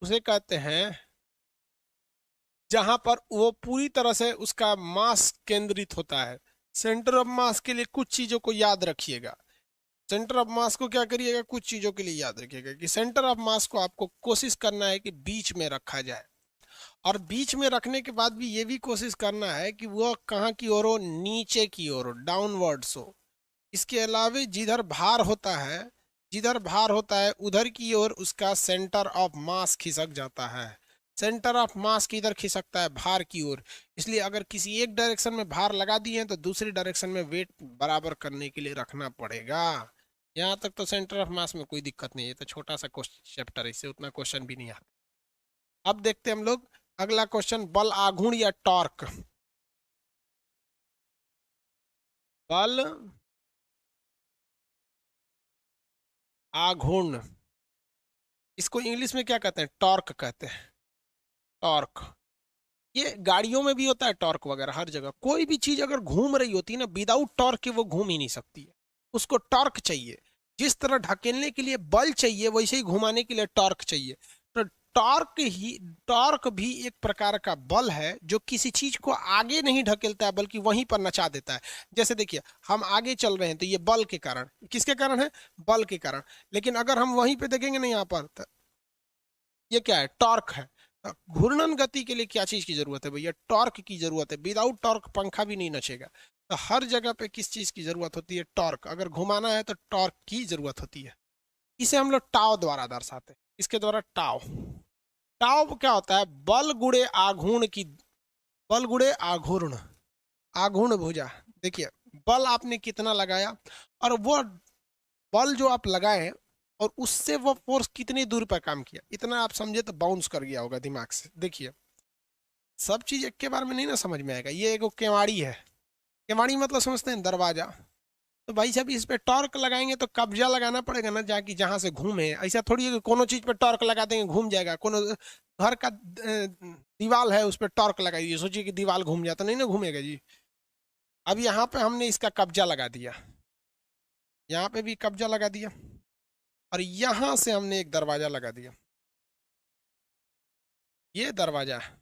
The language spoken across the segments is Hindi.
उसे कहते हैं जहां पर वो पूरी तरह से उसका मास केंद्रित होता है। सेंटर ऑफ मास के लिए कुछ चीजों को याद रखिएगा। सेंटर ऑफ मास को क्या करिएगा, कुछ चीजों के लिए याद रखिएगा कि सेंटर ऑफ मास को आपको कोशिश करना है कि बीच में रखा जाए, और बीच में रखने के बाद भी ये भी कोशिश करना है कि वह कहाँ की ओर हो, नीचे की ओर हो, डाउनवर्ड्स हो। इसके अलावा जिधर भार होता है उधर की ओर उसका सेंटर ऑफ मास खिसक जाता है। सेंटर ऑफ मास किधर खिसकता है, भार की ओर। इसलिए अगर किसी एक डायरेक्शन में भार लगा दिए हैं तो दूसरी डायरेक्शन में वेट बराबर करने के लिए रखना पड़ेगा। यहाँ तक तो सेंटर ऑफ मास में कोई दिक्कत नहीं है, तो छोटा सा क्वेश्चन चैप्टर है, इससे उतना क्वेश्चन भी नहीं आता। अब देखते हैं हम लोग अगला क्वेश्चन, बल आघूर्ण या टॉर्क। बल आघूर्ण, इसको इंग्लिश में क्या कहते हैं, टॉर्क कहते हैं। टॉर्क, ये गाड़ियों में भी होता है टॉर्क वगैरह, हर जगह। कोई भी चीज अगर घूम रही होती है ना, विदाउट टॉर्क के वो घूम ही नहीं सकती है, उसको टॉर्क चाहिए। जिस तरह ढकेलने के लिए बल चाहिए, वैसे ही घुमाने के लिए टॉर्क चाहिए। तो टॉर्क भी एक प्रकार का बल है जो किसी चीज को आगे नहीं ढकेलता है बल्कि वहीं पर नचा देता है। जैसे देखिए, हम आगे चल रहे हैं तो ये बल के कारण, किसके कारण है, बल के कारण। लेकिन अगर हम वहीं पे देखेंगे ना, यहाँ पर, तो ये क्या है, टॉर्क है। घूर्णन गति के लिए क्या चीज की जरूरत है भैया, टॉर्क की जरूरत है। विदाउट टॉर्क पंखा भी नहीं नचेगा। तो हर जगह पे किस चीज की जरूरत होती है, टॉर्क। अगर घुमाना है तो टॉर्क की जरूरत होती है। इसे हम लोग टाव द्वारा दर्शाते हैं, इसके द्वारा टाव। टाव क्या होता है, बल गुणे आघूर्ण की, बल गुणे आघूर्ण, आघूर्ण भुजा। देखिए, बल आपने कितना लगाया, और वो बल जो आप लगाए और उससे वो फोर्स कितनी दूर पर काम किया, इतना आप समझे तो बाउंस कर गया होगा दिमाग से। देखिए, सब चीज एक के बार में नहीं ना समझ में आएगा। ये एक केवाड़ी है, केवाड़ी मतलब समझते हैं, दरवाजा। तो भाई साहब, इस पे टॉर्क लगाएंगे तो कब्जा लगाना पड़ेगा ना, जाके जहां से घूमे। ऐसा थोड़ी है कि कोनो चीज पे टॉर्क लगा देंगे घूम जाएगा। कोनो घर का दीवार है, उस पर टॉर्क लगाइए, सोचिए कि दीवार घूम जाता, नहीं ना घूमेगा जी। अब यहाँ पे हमने इसका कब्जा लगा दिया, यहाँ पे भी कब्जा लगा दिया, और यहां से हमने एक दरवाजा लगा दिया। ये दरवाजा है,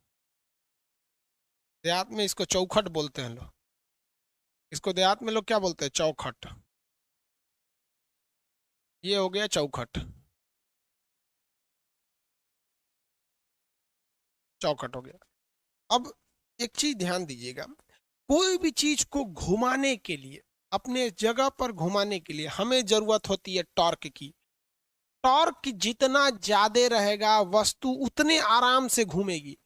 देहात में इसको चौखट बोलते हैं लोग। इसको देहात में लोग क्या बोलते हैं, चौखट। ये हो गया चौखट, चौखट हो गया। अब एक चीज ध्यान दीजिएगा, कोई भी चीज को घुमाने के लिए, अपने जगह पर घुमाने के लिए हमें जरूरत होती है टॉर्क की। टॉर्क जितना ज्यादा रहेगा, वस्तु उतने आराम से घूमेगी।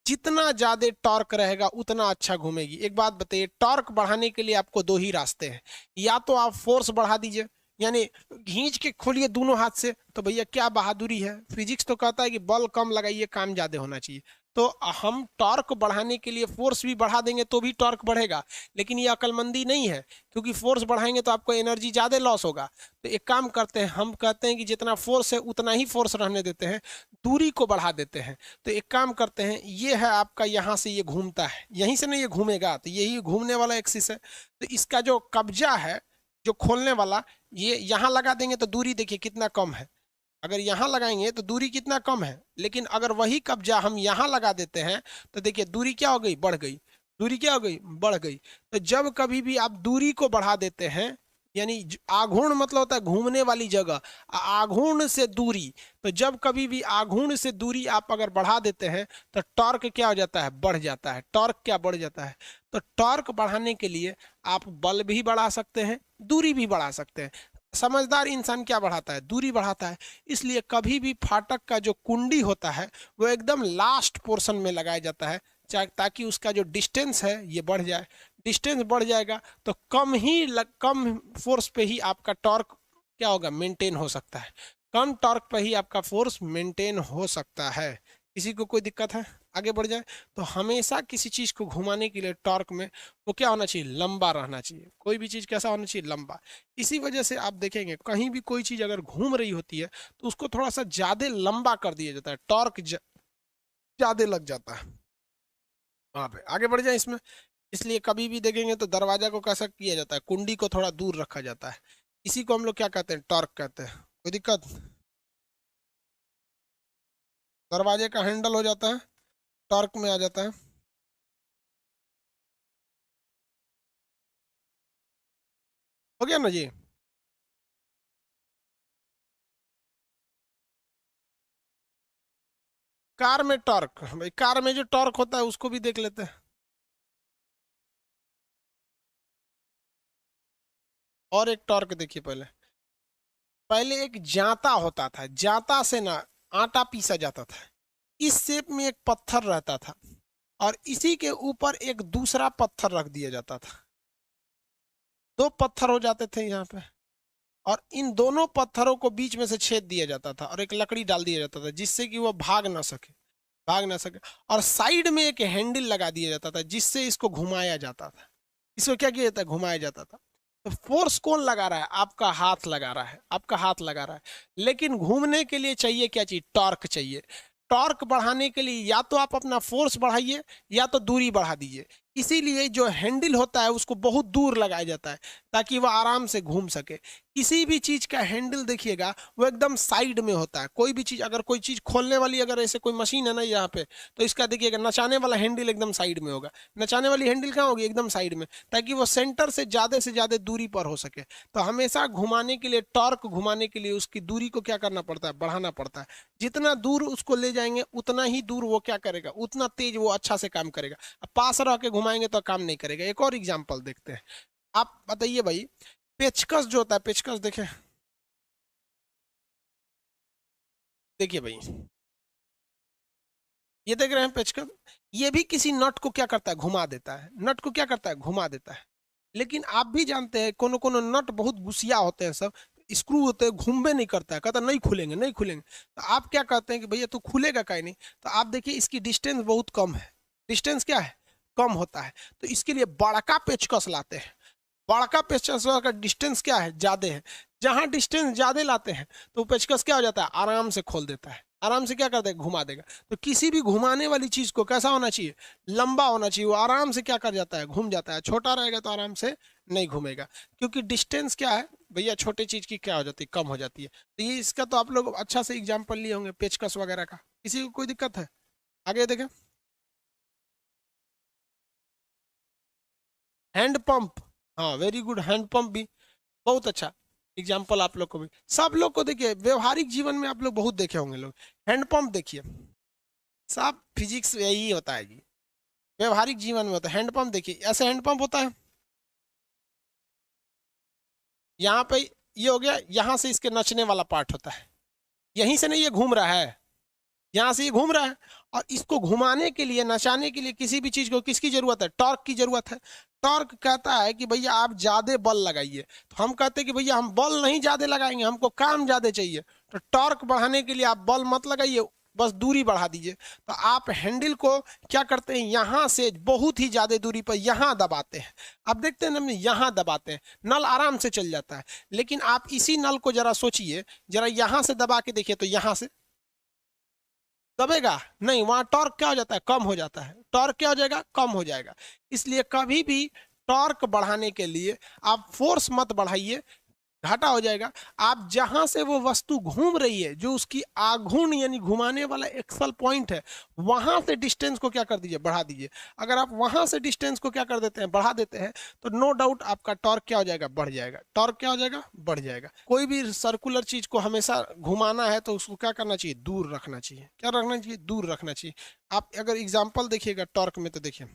जितना ज्यादा टॉर्क रहेगा उतना अच्छा घूमेगी। एक बात बताइए, टॉर्क बढ़ाने के लिए आपको दो ही रास्ते हैं। या तो आप फोर्स बढ़ा दीजिए, यानी खींच के खोलिए दोनों हाथ से, तो भैया क्या बहादुरी है। फिजिक्स तो कहता है कि बल कम लगाइए, काम ज्यादा होना चाहिए। तो हम टॉर्क बढ़ाने के लिए फोर्स भी बढ़ा देंगे तो भी टॉर्क बढ़ेगा, लेकिन ये अकलमंदी नहीं है, क्योंकि फोर्स बढ़ाएंगे तो आपको एनर्जी ज्यादा लॉस होगा। तो एक काम करते हैं, हम कहते हैं कि जितना फोर्स है उतना ही फोर्स रहने देते हैं, दूरी को बढ़ा देते हैं। तो एक काम करते हैं, ये है आपका, यहाँ से ये घूमता है, यहीं से ना ये घूमेगा, तो यही घूमने वाला एक्सिस है। तो इसका जो कब्जा है, जो खोलने वाला, ये यहाँ लगा देंगे तो दूरी देखिए कितना कम है। अगर यहाँ लगाएंगे तो दूरी कितना कम है, लेकिन अगर वही कब्जा हम यहाँ लगा देते हैं तो देखिए दूरी क्या हो गई, बढ़ गई। दूरी क्या हो गई, बढ़ गई। तो जब कभी भी आप दूरी को बढ़ा देते हैं, यानी आघूर्ण मतलब होता है घूमने वाली जगह, आघूर्ण से दूरी। तो जब कभी भी आघूर्ण से दूरी आप अगर बढ़ा देते हैं तो टॉर्क क्या हो जाता है, बढ़ जाता है। टॉर्क क्या बढ़ जाता है, तो टॉर्क बढ़ाने के लिए आप बल भी बढ़ा सकते हैं, दूरी भी बढ़ा सकते हैं। समझदार इंसान क्या बढ़ाता है, दूरी बढ़ाता है। इसलिए कभी भी फाटक का जो कुंडी होता है वो एकदम लास्ट पोर्शन में लगाया जाता है, ताकि उसका जो डिस्टेंस है ये बढ़ जाए। डिस्टेंस बढ़ जाएगा तो कम फोर्स पे ही आपका टॉर्क क्या होगा, मेंटेन हो सकता है। कम टॉर्क पे ही आपका फोर्स मेंटेन हो सकता है। किसी को कोई दिक्कत है, आगे बढ़ जाए। तो हमेशा किसी चीज को घुमाने के लिए टॉर्क में वो क्या होना चाहिए, लंबा रहना चाहिए। कोई भी चीज कैसा होना चाहिए, लंबा। इसी वजह से आप देखेंगे कहीं भी कोई चीज अगर घूम रही होती है तो उसको थोड़ा सा ज्यादा लंबा कर दिया जाता है, टॉर्क ज्यादा लग जाता है वहां पे। आगे बढ़ जाए इसमें। इसलिए कभी भी देखेंगे तो दरवाजा को कैसा किया जाता है, कुंडी को थोड़ा दूर रखा जाता है। इसी को हम लोग क्या कहते हैं, टॉर्क कहते हैं। कोई दिक्कत। दरवाजे का हैंडल हो जाता है, टॉर्क में आ जाता है। हो गया ना जी। कार में टॉर्क, भाई कार में जो टॉर्क होता है उसको भी देख लेते हैं। और एक टॉर्क देखिए, पहले पहले एक जांता होता था, जांता से ना आटा पीसा जाता था। इस शेप में एक पत्थर रहता था और इसी के ऊपर एक दूसरा पत्थर रख दिया जाता था। दो पत्थर हो जाते थे यहाँ पे, और इन दोनों पत्थरों को बीच में से छेद दिया जाता था और एक लकड़ी डाल दिया जाता था जिससे कि वो भाग ना सके। और साइड में एक हैंडल लगा दिया जाता था जिससे इसको घुमाया जाता था। इसको क्या किया जाता है, घुमाया जाता था। तो फोर्स कौन लगा रहा है, आपका हाथ लगा रहा है, आपका हाथ लगा रहा है। लेकिन घूमने के लिए चाहिए क्या चीज, टॉर्क चाहिए। टॉर्क बढ़ाने के लिए या तो आप अपना फोर्स बढ़ाइए या तो दूरी बढ़ा दीजिए। इसीलिए जो हैंडल होता है उसको बहुत दूर लगाया जाता है ताकि वह आराम से घूम सके। किसी भी चीज का हैंडल देखिएगा वो एकदम साइड में होता है। कोई भी चीज, अगर कोई चीज खोलने वाली अगर ऐसे कोई मशीन है ना यहाँ पे, तो इसका देखिएगा नचाने वाला हैंडल एकदम साइड में होगा। नचाने वाली हैंडल कहाँ होगी, एकदम साइड में, ताकि वो सेंटर से ज्यादा दूरी पर हो सके। तो हमेशा घुमाने के लिए, टॉर्क घुमाने के लिए उसकी दूरी को क्या करना पड़ता है, बढ़ाना पड़ता है। जितना दूर उसको ले जाएंगे उतना ही दूर वो क्या करेगा, उतना तेज वो अच्छा से काम करेगा। अब पास रह के घुमाएंगे तो काम नहीं करेगा। एक और एग्जांपल देखते हैं। आप बताइए भाई, पेचकस जो होता है, पेचकस देखे, देखिए भाई, ये देख रहे हैं पेचकस। ये भी किसी नट को क्या करता है, घुमा देता है। नट को क्या करता है, घुमा देता है। लेकिन आप भी जानते हैं कोनो कोनो नट बहुत गुसिया होते हैं, सब स्क्रू होते हैं, घूमबे नहीं करता है, कहता नहीं खुलेंगे नहीं खुलेंगे। तो आप क्या कहते हैं कि भैया तू खुलेगा काहे नहीं। तो आप देखिए इसकी डिस्टेंस बहुत कम है, डिस्टेंस क्या है, कम होता है। तो इसके लिए बड़का पेचकस लाते हैं। बड़का पेचकस का डिस्टेंस क्या है, ज्यादा है। जहां डिस्टेंस ज्यादा लाते हैं तो पेचकस क्या हो जाता है, आराम से खोल देता है, आराम से क्या कर देगा, घुमा देगा। तो किसी भी घुमाने वाली चीज को कैसा होना चाहिए, लंबा होना चाहिए। वो आराम से क्या कर जाता है, घूम जाता है। छोटा रहेगा तो आराम से नहीं घूमेगा, क्योंकि डिस्टेंस क्या है भैया, छोटे चीज की क्या हो जाती है, कम हो जाती है। तो ये इसका तो आप लोग अच्छा से एग्जाम्पल लिए होंगे पेचकस वगैरह का। किसी को कोई दिक्कत है, आगे देखें। हैंड पंप, हाँ वेरी गुड, हैंड पंप भी बहुत अच्छा एग्जाम्पल। आप लोग को भी, सब लोग को देखिए व्यवहारिक जीवन में आप लोग बहुत देखे होंगे लोग। हैंडपंप देखिए, सब फिजिक्स यही होता है जी, व्यवहारिक जीवन में होता है। हैंडपंप देखिए, ऐसे हैंडपंप होता है। यहाँ पे ये हो गया, यहाँ से इसके नचने वाला पार्ट होता है। यहीं से नहीं ये घूम रहा है, यहाँ से ये घूम रहा है। और इसको घुमाने के लिए, नचाने के लिए किसी भी चीज को किसकी जरूरत है, टॉर्क की जरूरत है। टॉर्क कहता है कि भैया आप ज्यादा बल लगाइए। तो हम कहते हैं कि भैया हम बल नहीं ज्यादा लगाएंगे, हमको काम ज्यादा चाहिए। तो टॉर्क बढ़ाने के लिए आप बल मत लगाइए, बस दूरी बढ़ा दीजिए। तो आप हैंडल को क्या करते हैं, यहाँ से बहुत ही ज्यादा दूरी पर यहाँ दबाते हैं। आप देखते हैं ना, यहाँ दबाते हैं, नल आराम से चल जाता है। लेकिन आप इसी नल को जरा सोचिए, जरा यहाँ से दबा के देखिए, तो यहाँ से दबेगा नहीं, वहां टॉर्क क्या हो जाता है, कम हो जाता है। टॉर्क क्या हो जाएगा, कम हो जाएगा। इसलिए कभी भी टॉर्क बढ़ाने के लिए आप फोर्स मत बढ़ाइए, घाटा हो जाएगा। आप जहां से वो वस्तु घूम रही है, जो उसकी आघूर्ण यानी घुमाने वाला एक्सल पॉइंट है, वहां से डिस्टेंस को क्या कर दीजिए, बढ़ा दीजिए। अगर आप वहां से डिस्टेंस को क्या कर देते हैं, बढ़ा देते हैं, तो नो डाउट आपका टॉर्क क्या हो जाएगा, बढ़ जाएगा। टॉर्क क्या हो जाएगा, बढ़ जाएगा। कोई भी सर्कुलर चीज को हमेशा घुमाना है तो उसको क्या करना चाहिए, दूर रखना चाहिए। क्या रखना चाहिए, दूर रखना चाहिए। आप अगर एग्जाम्पल देखिएगा टॉर्क में, तो देखिए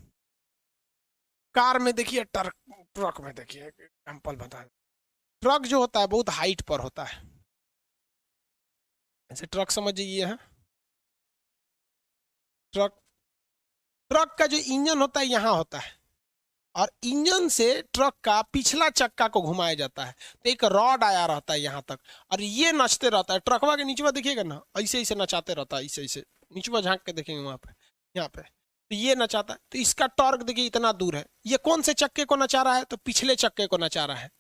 कार में देखिए, ट्रक, ट्रक में देखिए एग्जाम्पल बता। ट्रक जो होता है बहुत हाइट पर होता है, ऐसे ट्रक समझिए, ये है ट्रक। ट्रक का जो इंजन होता है यहाँ होता है, और इंजन से ट्रक का पिछला चक्का को घुमाया जाता है। तो एक रॉड आया रहता है यहाँ तक, और ये नचते रहता है। ट्रकवा के नीचवा देखिएगा ना, ऐसे ऐसे नचाते रहता है, ऐसे ऐसे नीचवा झांक के देखेंगे वहां पे, यहाँ पे, तो ये नचाता है। तो इसका टॉर्क देखिए इतना दूर है। ये कौन से चक्के को नचा रहा है, तो पिछले चक्के को नचा रहा है।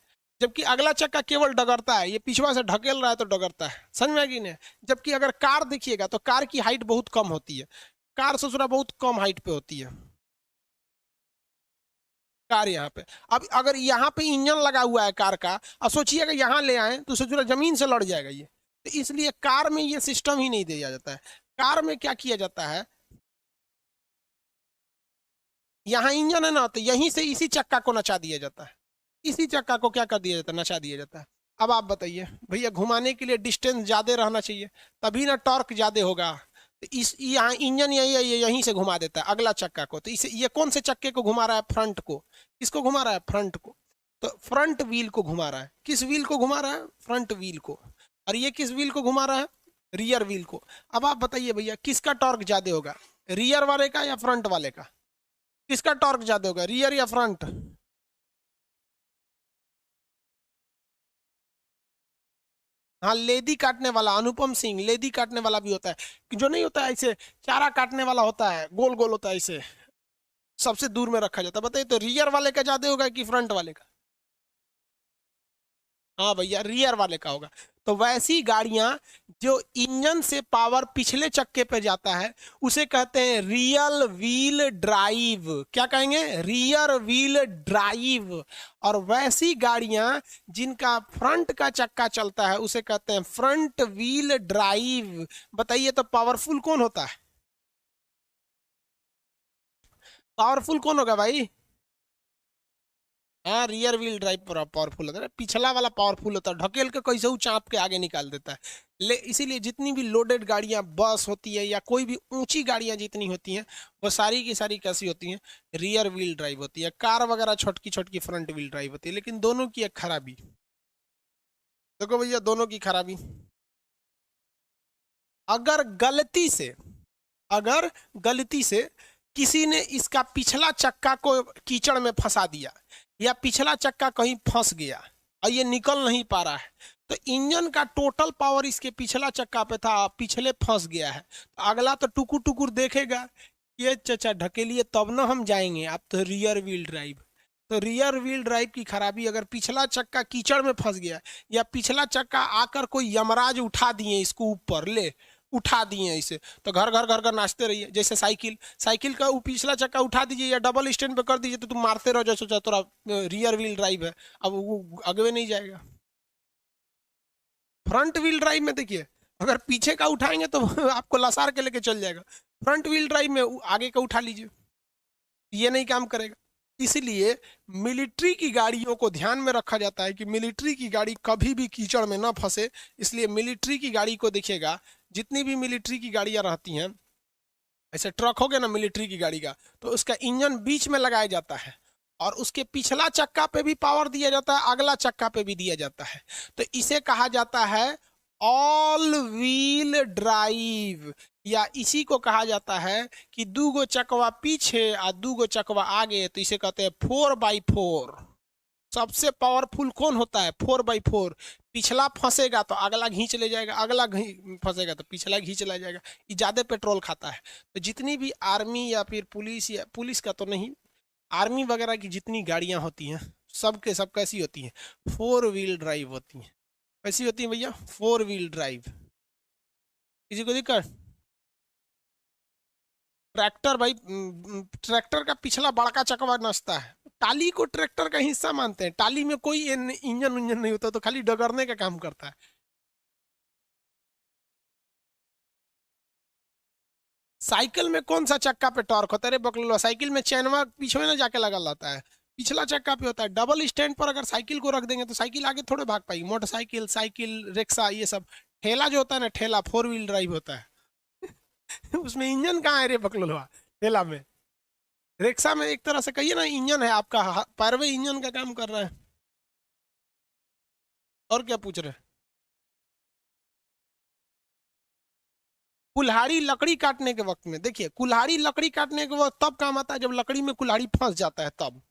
जबकि अगला चक्का केवल डगरता है, ये पिछवा से ढकेल रहा है तो डगरता है। समझ में आ गई ना। जबकि अगर कार देखिएगा तो कार की हाइट बहुत कम होती है, कार ससुरा बहुत कम हाइट पे होती है कार यहाँ पे। अब अगर यहाँ पे इंजन लगा हुआ है कार का, और सोचिएगा यहाँ ले आए तो ससुरा जमीन से लड़ जाएगा ये। तो इसलिए कार में ये सिस्टम ही नहीं दिया जाता है। कार में क्या किया जाता है, यहाँ इंजन है ना, तो यहीं से इसी चक्का को नचा दिया जाता है, इसी चक्का को क्या कर दिया जाता है, नचा दिया जाता है। अब आप बताइए भैया, घुमाने के लिए डिस्टेंस ज्यादा रहना चाहिए, तभी ना टॉर्क ज्यादा होगा। तो इस यहाँ इंजन यहीं से घुमा देता है अगला चक्का को, तो इसे ये कौन से चक्के को घुमा रहा है, फ्रंट को। किसको घुमा रहा है, फ्रंट को। तो फ्रंट व्हील को घुमा रहा है, किस व्हील को घुमा रहा है, फ्रंट व्हील को। और ये किस व्हील को घुमा रहा है, रियर व्हील को। अब आप बताइए भैया, किसका टॉर्क ज्यादा होगा, रियर वाले का या फ्रंट वाले का। किसका टॉर्क ज्यादा होगा, रियर या फ्रंट। हाँ, लेदी काटने वाला, अनुपम सिंह, लेदी काटने वाला भी होता है, कि जो नहीं होता है ऐसे चारा काटने वाला होता है, गोल गोल होता है ऐसे, सबसे दूर में रखा जाता है। बताइए तो रियर वाले का ज्यादा होगा कि फ्रंट वाले का। हाँ भैया, रियर वाले का होगा। तो वैसी गाड़ियां जो इंजन से पावर पिछले चक्के पे जाता है, उसे कहते हैं रियल व्हील ड्राइव। क्या कहेंगे, रियर व्हील ड्राइव। और वैसी गाड़ियां जिनका फ्रंट का चक्का चलता है, उसे कहते हैं फ्रंट व्हील ड्राइव। बताइए तो पावरफुल कौन होता है, पावरफुल कौन होगा भाई। हाँ, रियर व्हील ड्राइव पावरफुल होता है, पिछला वाला पावरफुल होता है, ढकेल के कैसे वो चाप के आगे निकाल देता है। इसीलिए जितनी भी लोडेड गाड़ियां बस होती है या कोई भी ऊंची गाड़ियां जितनी होती हैं, वो सारी की सारी कैसी होती हैं, रियर व्हील ड्राइव होती है। कार वगैरह छोटकी छोटकी फ्रंट व्हील ड्राइव होती है। लेकिन दोनों की एक खराबी, देखो भैया, दोनों की खराबी, अगर गलती से, अगर गलती से किसी ने इसका पिछला चक्का को कीचड़ में फंसा दिया, या पिछला चक्का कहीं फंस गया और ये निकल नहीं पा रहा है, तो इंजन का टोटल पावर इसके पिछला चक्का पे था, पिछले फंस गया है, तो अगला तो टुकुर टुकुर देखेगा, ये चचा ढकेलिए तब ना हम जाएंगे, अब तो रियर व्हील ड्राइव। तो रियर व्हील ड्राइव की खराबी, अगर पिछला चक्का कीचड़ में फंस गया, या पिछला चक्का आकर कोई यमराज उठा दिए इसको ऊपर, ले उठा दिए इसे, तो घर घर घर घर नाचते रहिए। जैसे साइकिल, साइकिल का पिछला चक्का उठा दीजिए या डबल स्टैंड पे कर दीजिए, तो तुम मारते रहो, जैसे सोचा थोड़ा रियर व्हील ड्राइव है, अब वो आगे नहीं जाएगा। फ्रंट व्हील ड्राइव में देखिए, अगर पीछे का उठाएंगे तो आपको लसार के लेके चल जाएगा। फ्रंट व्हील ड्राइव में आगे का उठा लीजिए, ये नहीं काम करेगा। इसलिए मिलिट्री की गाड़ियों को ध्यान में रखा जाता है कि मिलिट्री की गाड़ी कभी भी कीचड़ में ना फंसे। इसलिए मिलिट्री की गाड़ी को देखिएगा, जितनी भी मिलिट्री की गाड़ियां रहती हैं, ऐसे ट्रक हो गया ना मिलिट्री की गाड़ी का, तो उसका इंजन बीच में लगाया जाता है, और उसके पिछला चक्का पे भी पावर दिया जाता है, अगला चक्का पे भी दिया जाता है। तो इसे कहा जाता है ऑल व्हील ड्राइव, या इसी को कहा जाता है कि दूगो चकवा पीछे और दूगो चकवा आगे, तो इसे कहते हैं 4x4। सबसे पावरफुल कौन होता है, 4x4। पिछला फंसेगा तो अगला घींच ले जाएगा, अगला फंसेगा तो पिछला घींच ले जाएगा। ये ज्यादा पेट्रोल खाता है। तो जितनी भी आर्मी या फिर पुलिस, या पुलिस का तो नहीं, आर्मी वगैरह की जितनी गाड़ियां होती हैं, सबके सब कैसी होती हैं, 4 व्हील ड्राइव होती हैं। कैसी होती है भैया, 4 व्हील ड्राइव। किसी को दिक्कत, ट्रैक्टर भाई, ट्रैक्टर का पिछला बड़का चकवा नसता है, टाली को ट्रैक्टर का हिस्सा मानते हैं, टाली में कोई इंजन उंजन नहीं होता, तो खाली डगरने का काम करता है। साइकिल में कौन सा चक्का पे टॉर्क होता है रे बकलोला, साइकिल में चैनवा पीछे में ना जाके लगा रहता है, पिछला चक्का पे होता है। डबल स्टैंड पर अगर साइकिल को रख देंगे तो साइकिल आगे थोड़े भाग पाएगी। मोटरसाइकिल, साइकिल, रिक्शा, ये सब। ठेला जो होता है ना, ठेला 4 व्हील ड्राइव होता है। उसमें इंजन कहाँ है रे बकलोलवा, ठेला में। रिक्शा में एक तरह से कहिए ना, इंजन है आपका, पैरवे इंजन का काम कर रहा है। और क्या पूछ रहे हैं। कुल्हाड़ी लकड़ी काटने के वक्त में, देखिए कुल्हाड़ी लकड़ी काटने के वक्त तब काम आता है जब लकड़ी में कुल्हाड़ी फंस जाता है, तब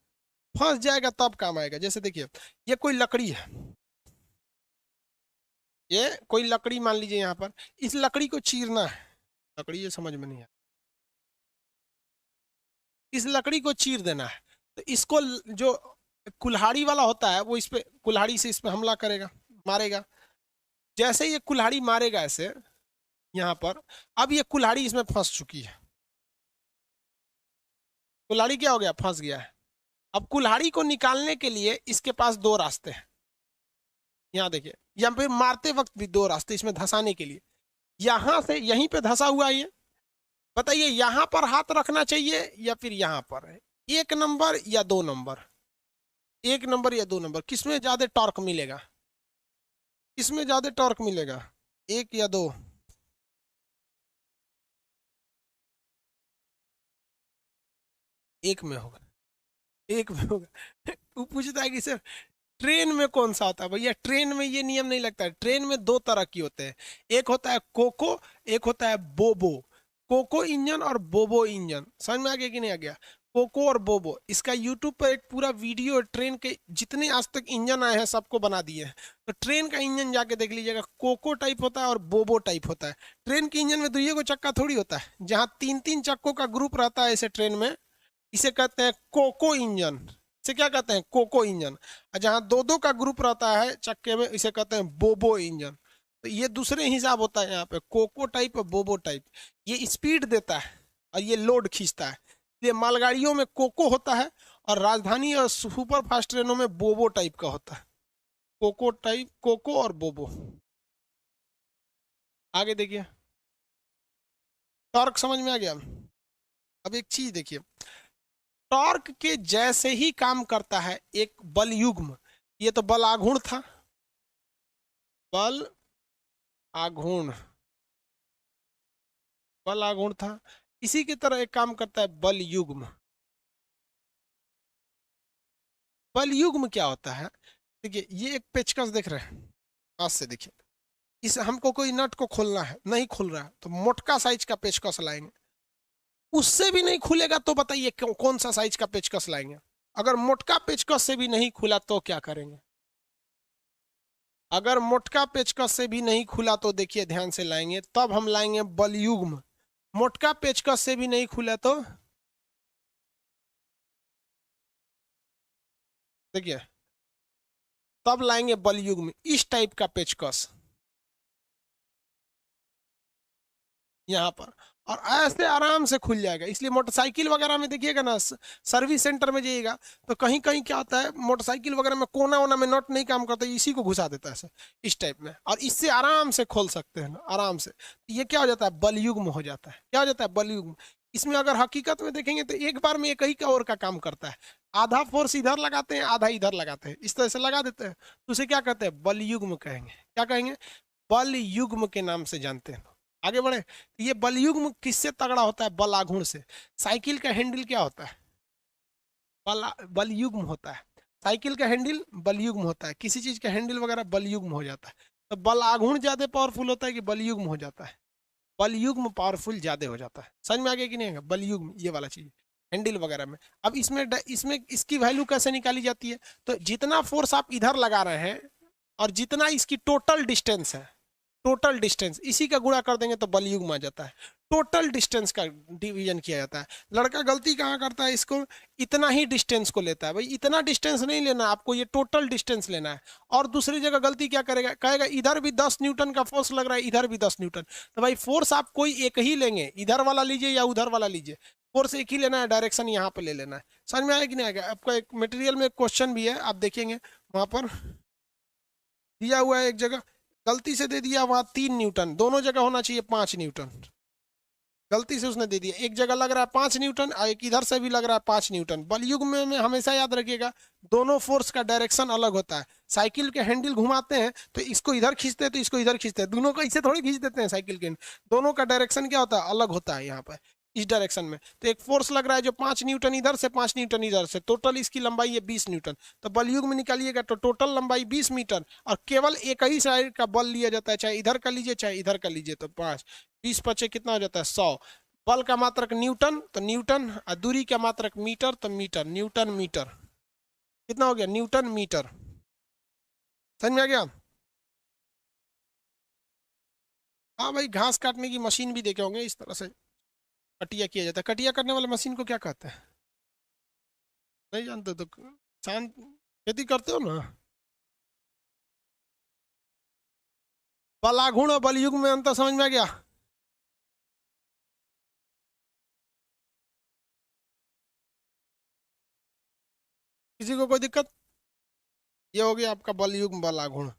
फंस जाएगा तब काम आएगा। जैसे देखिए, ये कोई लकड़ी है, ये कोई लकड़ी मान लीजिए, यहाँ पर इस लकड़ी को चीरना है, लकड़ी ये समझ में नहीं है, इस लकड़ी को चीर देना है। तो इसको जो कुल्हाड़ी वाला होता है, वो इस पे कुल्हाड़ी से इस पे हमला करेगा, मारेगा। जैसे ये कुल्हाड़ी मारेगा ऐसे यहाँ पर, अब ये कुल्हाड़ी इसमें फंस चुकी है, कुल्हाड़ी क्या हो गया, फंस गया है। अब कुल्हाड़ी को निकालने के लिए इसके पास दो रास्ते हैं। यहाँ देखिए, यहाँ पे मारते वक्त भी दो रास्ते इसमें धंसाने के लिए। यहां से यहीं पे धंसा हुआ है ये, बताइए यहां पर हाथ रखना चाहिए या फिर यहां पर है? 1 नंबर या 2 नंबर? 1 नंबर या 2 नंबर, किसमें ज्यादा टॉर्क मिलेगा? किसमें ज्यादा टॉर्क मिलेगा, 1 या 2? एक में होगा, एक में होगा। वो पूछता है कि सर ट्रेन में कौन सा होता है? भैया ट्रेन में ये नियम नहीं लगता है, ट्रेन में 2 तरह की होते हैं, एक होता है कोको, एक होता है बोबो। कोको इंजन और बोबो इंजन, समझ में आ गया कि नहीं आ गया? कोको और बोबो, इसका यूट्यूब पर एक पूरा वीडियो है, ट्रेन के जितने आज तक इंजन आए हैं सबको बना दिए हैं। तो ट्रेन का इंजन जाके देख लीजिएगा, कोको टाइप होता है और बोबो टाइप होता है। ट्रेन के इंजन में दुइये को चक्का थोड़ी होता है, जहाँ 3-3 चक्कों का ग्रुप रहता है ऐसे ट्रेन में, इसे कहते हैं कोको इंजन। इसे क्या कहते हैं? कोको इंजन। और जहाँ 2-2 का ग्रुप रहता है चक्के में, इसे कहते हैं बोबो इंजन। तो ये दूसरे हिसाब होता है यहाँ पे, कोको टाइप और बोबो टाइप। ये स्पीड देता है और ये लोड खींचता है। ये मालगाड़ियों में कोको होता है और राजधानी और सुपर फास्ट ट्रेनों में बोबो टाइप का होता है। कोको टाइप, कोको और बोबो। आगे देखिए, टॉर्क समझ में आ गया? अब एक चीज देखिए, टॉर्क के जैसे ही काम करता है एक बल युग्म। ये तो बल आघूर्ण था, बल आघूर्ण, बल आघूर्ण था। इसी की तरह एक काम करता है बल युग्म। बल युग्म क्या होता है? देखिए ये एक पेचकस देख रहे हैं, पास से देखिए, इस हमको कोई नट को खोलना है, नहीं खुल रहा है, तो मोटका साइज का पेचकस लाएंगे। उससे भी नहीं खुलेगा तो बताइए कौन सा साइज का पेचकस लाएंगे? अगर मोटका पेचकस से भी नहीं खुला तो क्या करेंगे? अगर मोटका पेचकस से भी नहीं खुला तो देखिए ध्यान से लाएंगे, तब हम लाएंगे बल युग्म। मोटका पेचकस से भी नहीं खुला तो देखिए तब लाएंगे बल युग्म, इस टाइप का पेचकस यहाँ पर, और ऐसे आराम से खुल जाएगा। इसलिए मोटरसाइकिल वगैरह में देखिएगा ना, सर्विस सेंटर में जाइएगा तो कहीं कहीं क्या होता है, मोटरसाइकिल वगैरह में कोना वोना में नट नहीं काम करता, इसी को घुसा देता है ऐसे, इस टाइप में, और इससे आराम से खोल सकते हैं ना, आराम से। तो ये क्या हो जाता है? बलयुग्म हो जाता है। क्या हो जाता है? बलयुग्म। इसमें अगर हकीकत में देखेंगे तो एक बार में एक ही का और का काम करता है। आधा फोर्स इधर लगाते हैं, आधा इधर लगाते हैं, इस तरह से लगा देते हैं, तो उसे क्या कहते हैं? बलयुग्म कहेंगे। क्या कहेंगे? बल युग्म के नाम से जानते हैं। आगे बढ़े तो ये बल युग्म किससे तगड़ा होता है? बल आघूर्ण से। साइकिल का हैंडल क्या होता है? बल युग्म होता है। साइकिल का हैंडल बल युग्म होता है, किसी चीज का हैंडल वगैरह बल युग्म हो जाता है। तो बल आघूर्ण ज्यादा पावरफुल होता है कि बल युग्म हो जाता है? बल युग्म पावरफुल ज्यादा हो जाता है। समझ में आ गया कि नहीं आएगा? बल युग्म ये वाला चीज हैंडल वगैरह में। अब इसमें इसकी वैल्यू कैसे निकाली जाती है? तो जितना फोर्स आप इधर लगा रहे हैं और जितना इसकी टोटल डिस्टेंस है, टोटल डिस्टेंस इसी का गुणा कर देंगे तो बल युग्म आ जाता है। टोटल डिस्टेंस का डिवीजन किया जाता है। लड़का गलती कहाँ करता है? इसको इतना ही डिस्टेंस को लेता है। भाई इतना डिस्टेंस नहीं लेना आपको, ये टोटल डिस्टेंस लेना है। और दूसरी जगह गलती क्या करेगा? कहेगा इधर भी 10 न्यूटन का फोर्स लग रहा है, इधर भी 10 न्यूटन। तो भाई फोर्स आप कोई एक ही लेंगे, इधर वाला लीजिए या उधर वाला लीजिए, फोर्स एक ही लेना है, डायरेक्शन यहाँ पे ले लेना है। समझ में आया कि नहीं आएगा? आपका एक मटेरियल में क्वेश्चन भी है, आप देखेंगे वहां पर दिया हुआ है एक जगह, गलती से दे दिया वहां 3 न्यूटन, दोनों जगह होना चाहिए 5 न्यूटन। गलती से उसने दे दिया, एक जगह लग रहा है 5 न्यूटन और एक इधर से भी लग रहा है 5 न्यूटन। बलयुग में हमेशा याद रखिएगा दोनों फोर्स का डायरेक्शन अलग होता है। साइकिल के हैंडल घुमाते हैं तो इसको इधर खींचते हैं तो इसको इधर खींचते हैं, दोनों को इसे थोड़ी खींच देते हैं साइकिल के। दोनों का डायरेक्शन क्या होता है? अलग होता है यहाँ पर, इस डायरेक्शन में। तो एक फोर्स लग रहा है जो 5 न्यूटन इधर से, 5 न्यूटन इधर से, टोटल इसकी लंबाई है 20 न्यूटन। तो बलयुग में निकालिएगा तो टोटल लंबाई 20 मीटर, और केवल एक ही साइड का बल लिया जाता है, चाहे इधर का लीजिए चाहे इधर का लीजिए। तो 5 20 × 5 कितना हो जाता है? 100। बल का मात्रक न्यूटन तो न्यूटन, और दूरी का मात्रक मीटर तो मीटर, न्यूटन मीटर। कितना हो गया? Newton metre. समझ में आ गया? हाँ भाई, घास काटने की मशीन भी देखे होंगे, इस तरह से कटिया किया जाता है। कटिया करने वाले मशीन को क्या कहते हैं? नहीं जानते तो किसान खेती करते हो ना। बलाघुण और बलयुग में अंतर समझ में आ गया? किसी को कोई दिक्कत? ये हो गया आपका बलयुग बलाघुण।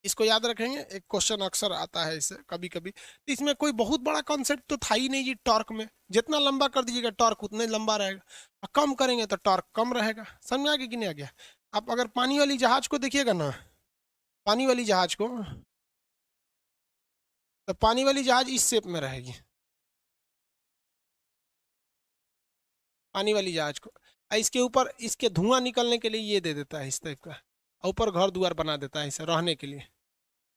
इसको याद रखेंगे, एक क्वेश्चन अक्सर आता है इससे कभी कभी। तो इसमें कोई बहुत बड़ा कॉन्सेप्ट तो था ही नहीं जी टॉर्क में। जितना लंबा कर दीजिएगा टॉर्क उतना ही लंबा रहेगा, और कम करेंगे तो टॉर्क कम रहेगा। समझ में आ गया कि नहीं आ गया? आप अगर पानी वाली जहाज को देखिएगा ना, पानी वाली जहाज को, तो पानी वाली जहाज इस शेप में रहेगी, पानी वाली जहाज को। इसके ऊपर इसके धुआं निकलने के लिए ये दे देता है इस टाइप का, और ऊपर घर दुआर बना देता है इसे रहने के लिए।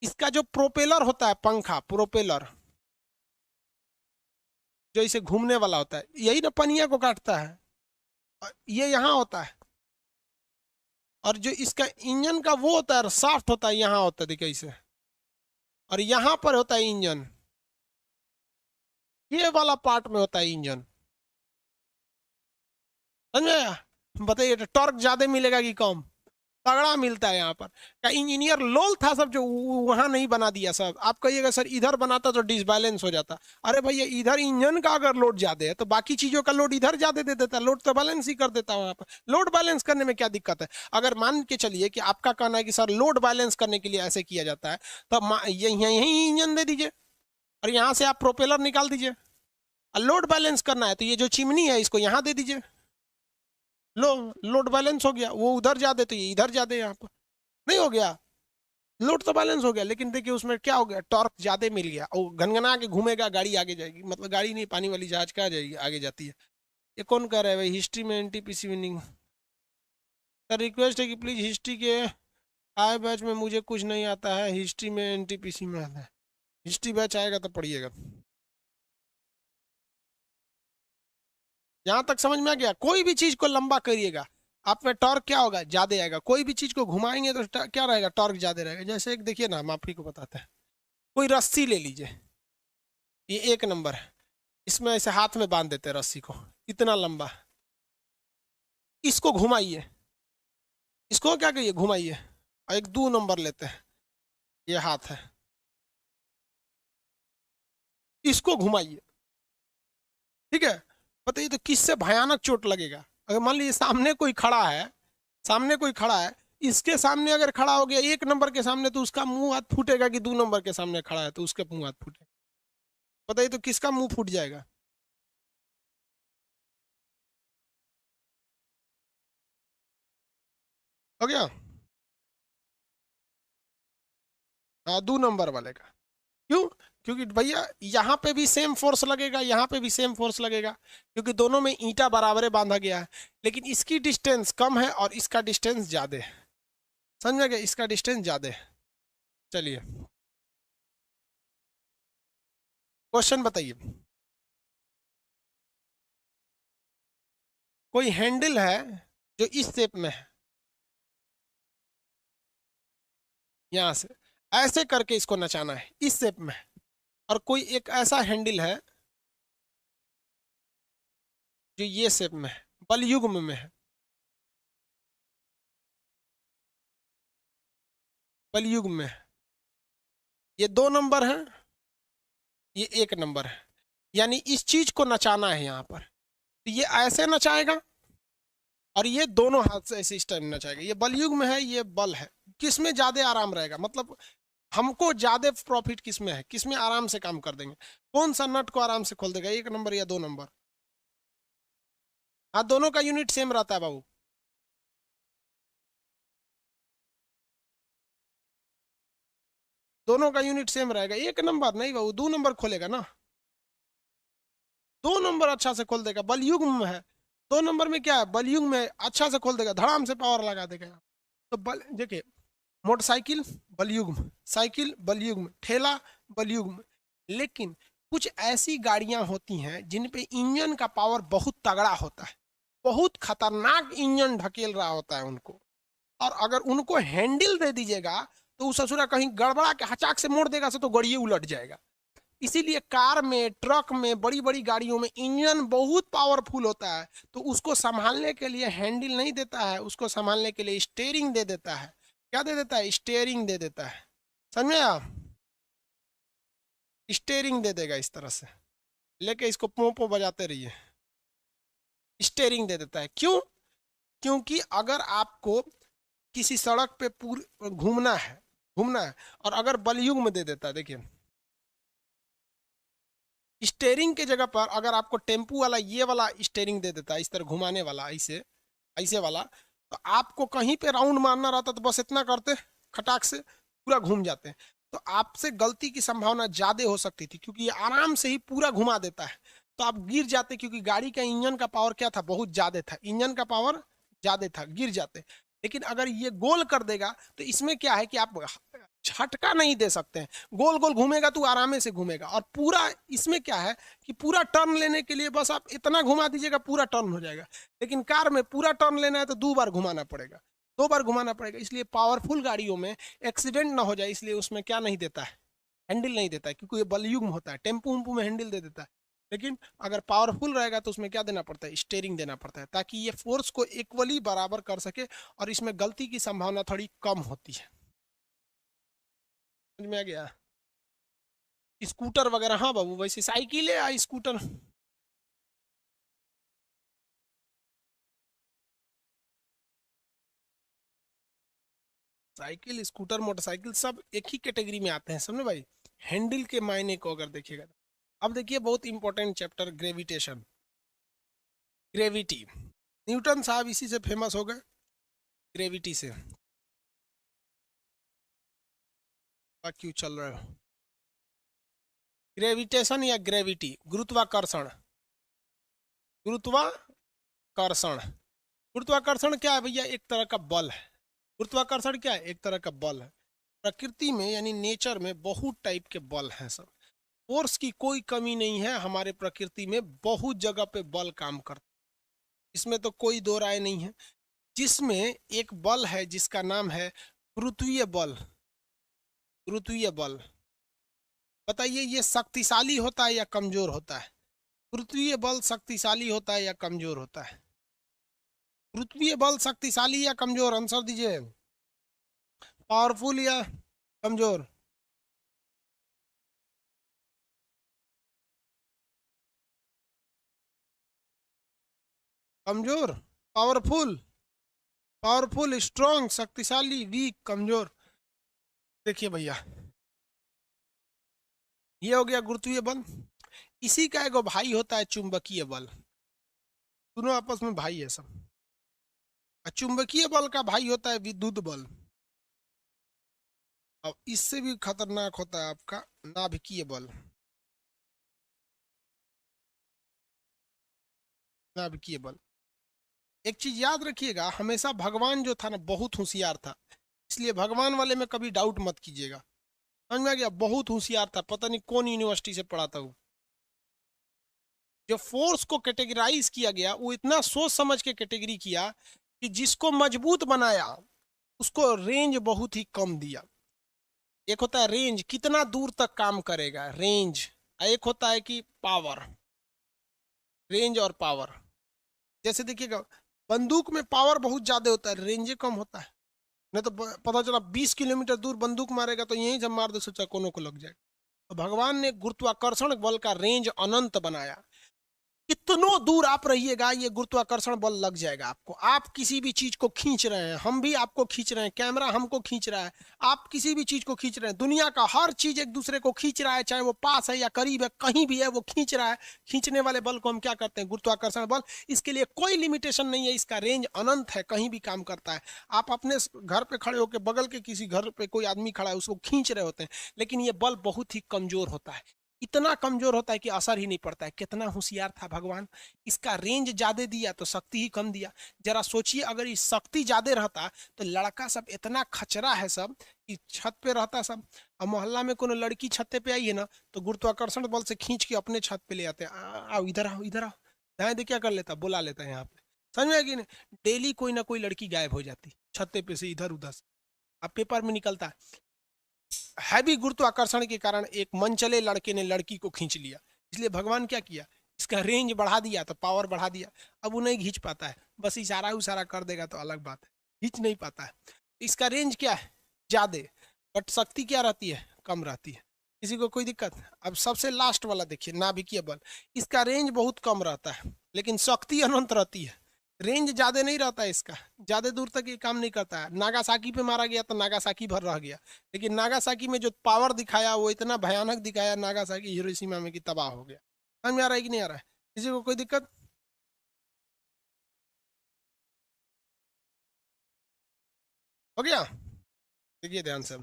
इसका जो प्रोपेलर होता है, पंखा प्रोपेलर, जो इसे घूमने वाला होता है, यही ना पनिया को काटता है, और ये यहाँ होता है। और जो इसका इंजन का वो होता है साफ्ट होता है, यहाँ होता है देखिए इसे, और यहाँ पर होता है इंजन, ये वाला पार्ट में होता है इंजन। समझ में आया? बताइए टॉर्क ज्यादा मिलेगा कि कम? तगड़ा मिलता है यहाँ पर। क्या इंजीनियर लोल था सब जो वहां नहीं बना दिया सब? आप कहिएगा सर इधर बनाता तो डिसबैलेंस हो जाता। अरे भैया इधर इंजन का अगर लोड ज्यादा है तो बाकी चीजों का लोड इधर ज्यादा दे देता है, लोड तो बैलेंस ही कर देता है वहां पर। लोड बैलेंस करने में क्या दिक्कत है? अगर मान के चलिए कि आपका कहना है कि सर लोड बैलेंस करने के लिए ऐसे किया जाता है, तो यही इंजन दे दीजिए और यहाँ से आप प्रोपेलर निकाल दीजिए। और लोड बैलेंस करना है तो ये जो चिमनी है इसको यहाँ दे दीजिए, लो लोड बैलेंस हो गया। वो उधर ज्यादा तो ये इधर ज्यादा, यहाँ पर नहीं हो गया? लोड तो बैलेंस हो गया, लेकिन देखिए उसमें क्या हो गया, टॉर्क ज्यादा मिल गया, और घनघना के घूमेगा, गाड़ी आगे जाएगी। मतलब गाड़ी नहीं, पानी वाली जहाज कहाँ जाएगी, आगे जाती है। ये कौन कह रहा है भाई हिस्ट्री में एनटीपीसी मीनिंग? सर रिक्वेस्ट है कि प्लीज हिस्ट्री के आए बैच में, मुझे कुछ नहीं आता है, हिस्ट्री में एनटीपीसी में आता है। हिस्ट्री बैच आएगा तो पढ़िएगा। यहाँ तक समझ में आ गया? कोई भी चीज को लंबा करिएगा आप में टॉर्क क्या होगा, ज्यादा आएगा। कोई भी चीज को घुमाएंगे तो क्या रहेगा, टॉर्क ज्यादा रहेगा। जैसे एक देखिए ना, हम आप ही को बताते हैं। कोई रस्सी ले लीजिए, ये एक नंबर है, इसमें ऐसे हाथ में बांध देते हैं रस्सी को, इतना लंबा। इसको घुमाइए, इसको क्या करिए, घुमाइए। और एक 2 नंबर लेते हैं, ये हाथ है, इसको घुमाइए। ठीक है? बताइए तो किससे भयानक चोट लगेगा? अगर मान लीजिए सामने कोई खड़ा है, सामने कोई खड़ा है, इसके सामने अगर खड़ा हो गया 1 नंबर के सामने, तो उसका मुंह हाथ फूटेगा, कि 2 नंबर के सामने खड़ा है तो उसके मुंह हाथ फूटेगा? बताइए तो किसका मुंह फूट जाएगा? हो गया? हाँ, 2 नंबर वाले का। क्यों? क्योंकि भैया यहाँ पे भी सेम फोर्स लगेगा, यहाँ पे भी सेम फोर्स लगेगा, क्योंकि दोनों में ईंटा बराबर बांधा गया है। लेकिन इसकी डिस्टेंस कम है और इसका डिस्टेंस ज्यादा है। समझ में गया? इसका डिस्टेंस ज्यादा है। चलिए क्वेश्चन बताइए। कोई हैंडल है जो इस शेप में है, यहाँ से ऐसे करके इसको नचाना है, इस शेप में। और कोई एक ऐसा हैंडल है जो ये शेप में है, बल युग्म में है, बल युग्म में है। ये 2 नंबर है, ये 1 नंबर है। यानी इस चीज को नचाना है यहाँ पर, तो ये ऐसे नचाएगा और ये दोनों हाथ से ऐसे इस टाइम नचाएगा। ये बल युग्म है, ये बल है। किस में ज्यादा आराम रहेगा, मतलब हमको ज्यादा प्रॉफिट किस में है, किस में आराम से काम कर देंगे? कौन सा नट को आराम से खोल देगा, 1 नंबर या 2 नंबर? हाँ, दोनों का यूनिट सेम रहता है बाबू। दोनों का यूनिट सेम रहेगा। 1 नंबर नहीं बाबू, 2 नंबर खोलेगा ना। 2 नंबर अच्छा से खोल देगा, बलयुग्म में है। 2 नंबर में क्या है, बलयुग्म में अच्छा से खोल देगा, धड़ाम से पावर लगा देगा। तो बल देखिए, मोटरसाइकिल बलयुग्म, साइकिल बलयुग्म, ठेला बलयुग्म। लेकिन कुछ ऐसी गाड़ियां होती हैं जिन पे इंजन का पावर बहुत तगड़ा होता है, बहुत खतरनाक इंजन ढकेल रहा होता है उनको। और अगर उनको हैंडल दे दीजिएगा तो उस ससुरा कहीं गड़बड़ा के हचाक से मोड़ देगा से तो गड़िए उलट जाएगा। इसीलिए कार में, ट्रक में, बड़ी बड़ी गाड़ियों में इंजन बहुत पावरफुल होता है, तो उसको संभालने के लिए हैंडल नहीं देता है, उसको संभालने के लिए स्टेयरिंग दे देता है। क्या दे देता है? स्टेयरिंग दे देता है। समझे आप? स्टेयरिंग दे देगा इस तरह से, लेके इसको पोंपो बजाते रहिए, स्टेयरिंग दे देता है। क्यों? क्योंकि अगर आपको किसी सड़क पे पूर घूमना है, घूमना है। और अगर बलयुग में दे देता है, देखिए स्टेयरिंग के जगह पर अगर आपको टेम्पू वाला ये वाला स्टेयरिंग दे देता है, इस तरह घुमाने वाला, ऐसे ऐसे वाला, तो आपको कहीं पे राउंड मारना रहता तो बस इतना करते, खटाक से पूरा घूम जाते। तो आपसे गलती की संभावना ज्यादा हो सकती थी, क्योंकि ये आराम से ही पूरा घुमा देता है। तो आप गिर जाते, क्योंकि गाड़ी का इंजन का पावर क्या था, बहुत ज्यादा था, इंजन का पावर ज्यादा था, गिर जाते। लेकिन अगर ये गोल कर देगा तो इसमें क्या है कि आप झटका नहीं दे सकते हैं, गोल गोल घूमेगा तो आराम से घूमेगा। और पूरा इसमें क्या है कि पूरा टर्न लेने के लिए बस आप इतना घुमा दीजिएगा, पूरा टर्न हो जाएगा। लेकिन कार में पूरा टर्न लेना है तो 2 बार घुमाना पड़ेगा, 2 बार घुमाना पड़ेगा। इसलिए पावरफुल गाड़ियों में एक्सीडेंट ना हो जाए, इसलिए उसमें क्या नहीं देता है, हैंडल नहीं देता है, क्योंकि ये बलयुग में होता है। टेम्पू उम्पू में हैंडल दे देता है, लेकिन अगर पावरफुल रहेगा तो उसमें क्या देना पड़ता है, स्टेयरिंग देना पड़ता है, ताकि ये फोर्स को इक्वली बराबर कर सके और इसमें गलती की संभावना थोड़ी कम होती है। समझ में आ गया? स्कूटर वगैरह, हाँ बाबू, वैसे साइकिल है या स्कूटर, साइकिल स्कूटर मोटरसाइकिल सब एक ही कैटेगरी में आते हैं, समझे भाई। हैंडल के मायने को अगर देखिएगा तो। अब देखिए बहुत important chapter, gravitation, gravity. Newton साहब इसी से फेमस हो गए, ग्रेविटी से। क्यों चल रहे हो? ग्रेविटेशन या ग्रेविटी, गुरुत्वाकर्षण, गुरुत्वाकर्षण। गुरुत्वाकर्षण क्या है भैया, एक तरह का बल है। गुरुत्वाकर्षण क्या है, एक तरह का बल है। प्रकृति में यानी नेचर में बहुत टाइप के बल हैं सब, फोर्स की कोई कमी नहीं है हमारे प्रकृति में, बहुत जगह पे बल काम करता है, इसमें तो कोई दो राय नहीं है। जिसमें एक बल है जिसका नाम है गुरुत्वीय बल। गुरुत्वीय बल, बताइए ये शक्तिशाली होता है या कमजोर होता है? गुरुत्वीय बल शक्तिशाली होता है या कमजोर होता है? गुरुत्वीय बल शक्तिशाली या कमजोर, आंसर दीजिए। पावरफुल या कमजोर? कमजोर, पावरफुल, पावरफुल, स्ट्रॉन्ग, शक्तिशाली, वीक, कमजोर। देखिए भैया, ये हो गया गुरुत्वीय बल। इसी का एक भाई होता है चुंबकीय बल, दोनों आपस में भाई है सब। और चुंबकीय बल का भाई होता है विद्युत बल। और इससे भी खतरनाक होता है आपका नाभिकीय बल। नाभिकीय बल, एक चीज याद रखिएगा, हमेशा भगवान जो था ना बहुत होशियार था, इसलिए भगवान वाले में कभी डाउट मत कीजिएगा। समझ में आ गया? बहुत होशियार था, पता नहीं कौन यूनिवर्सिटी से पढ़ा था वो। जो फोर्स को कैटेगराइज किया गया वो इतना सोच समझ के कैटेगरी किया कि जिसको मजबूत बनाया उसको रेंज बहुत ही कम दिया। एक होता है रेंज, कितना दूर तक काम करेगा, रेंज। एक होता है कि पावर, रेंज और पावर। जैसे देखिएगा, बंदूक में पावर बहुत ज्यादा होता है, रेंज कम होता है। नहीं तो पता चला 20 किलोमीटर दूर बंदूक मारेगा तो यहीं से मार दे, सोचा कोनो को लग जाएगा। तो भगवान ने गुरुत्वाकर्षण बल का रेंज अनंत बनाया। कितनों दूर आप रहिएगा ये गुरुत्वाकर्षण बल लग जाएगा आपको। आप किसी भी चीज को खींच रहे हैं, हम भी आपको खींच रहे हैं, कैमरा हमको खींच रहा है, आप किसी भी चीज को खींच रहे हैं, दुनिया का हर चीज एक दूसरे को खींच रहा है, चाहे वो पास है या करीब है, कहीं भी है वो खींच रहा है। खींचने वाले बल को हम क्या करते हैं, गुरुत्वाकर्षण बल। इसके लिए कोई लिमिटेशन नहीं है, इसका रेंज अनंत है, कहीं भी काम करता है। आप अपने घर पे खड़े होकर बगल के किसी घर पे कोई आदमी खड़ा है उसको खींच रहे होते हैं, लेकिन ये बल बहुत ही कमजोर होता है, इतना कमजोर होता है कि असर ही नहीं पड़ता है। कितना होशियार था भगवान, इसका रेंज ज्यादा दिया तो शक्ति ही कम दिया। जरा सोचिए, अगर इस शक्ति ज्यादा रहता तो लड़का सब इतना खचरा है सब कि छत पे रहता सब। अब मोहल्ला में कोनो लड़की छत पे आई है ना तो गुरुत्वाकर्षण बल से खींच के अपने छत पे ले आते हैं, आओ इधर आओ इधर आओ, दाएं दे क्या कर लेता, बुला लेता है यहाँ पे। समझ में कि नहीं? डेली कोई ना कोई लड़की गायब हो जाती छत्ते पे से, इधर उधर से। अब पेपर में निकलता हैवी गुरुत्वाकर्षण के कारण एक मनचले लड़के ने लड़की को खींच लिया, इसलिए भगवान क्या किया, इसका रेंज बढ़ा दिया, तो पावर बढ़ा दिया। अब वो नहीं खींच पाता है, बस इशारा उशारा कर देगा तो अलग बात है, खींच नहीं पाता है। इसका रेंज क्या है, ज्यादा, बट शक्ति क्या रहती है, कम रहती है। किसी को कोई दिक्कत? अब सबसे लास्ट वाला देखिए, नाभिकीय बल। इसका रेंज बहुत कम रहता है लेकिन शक्ति अनंत रहती है। रेंज ज्यादा नहीं रहता है इसका, ज्यादा दूर तक ये काम नहीं करता है। नागासाकी पे मारा गया तो नागासाकी भर रह गया, लेकिन नागासाकी में जो पावर दिखाया वो इतना भयानक दिखाया, नागासाकी हिरोशिमा में, कि तबाह हो गया। समझ में आ रहा है कि नहीं आ रहा है? किसी को कोई दिक्कत? हो गया? देखिए ध्यान से,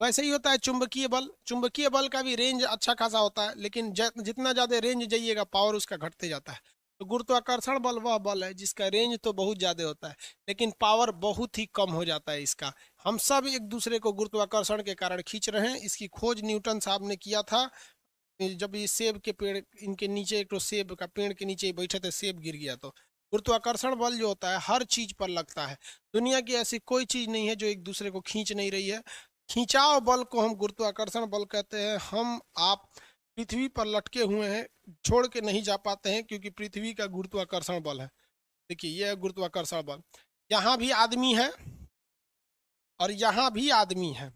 वैसे ही होता है चुंबकीय बल। चुंबकीय बल का भी रेंज अच्छा खासा होता है, लेकिन जितना ज्यादा रेंज जाइएगा पावर उसका घटते जाता है। तो गुरुत्वाकर्षण बल वह बल है जिसका रेंज तो बहुत ज्यादा होता है, लेकिन पावर बहुत ही कम हो जाता है इसका। हम सब एक दूसरे को गुरुत्वाकर्षण के कारण खींच रहे हैं। इसकी खोज न्यूटन साहब ने किया था, जब ये सेब के पेड़, इनके नीचे एक तो सेब का पेड़ के नीचे बैठे थे, सेब गिर गया। तो गुरुत्वाकर्षण बल जो होता है हर चीज पर लगता है। दुनिया की ऐसी कोई चीज नहीं है जो एक दूसरे को खींच नहीं रही है। खिंचाव बल को हम गुरुत्वाकर्षण बल कहते हैं। हम आप पृथ्वी पर लटके हुए हैं, छोड़ के नहीं जा पाते हैं, क्योंकि पृथ्वी का गुरुत्वाकर्षण बल है। देखिए यह गुरुत्वाकर्षण बल, यहाँ भी आदमी है और यहाँ भी आदमी है।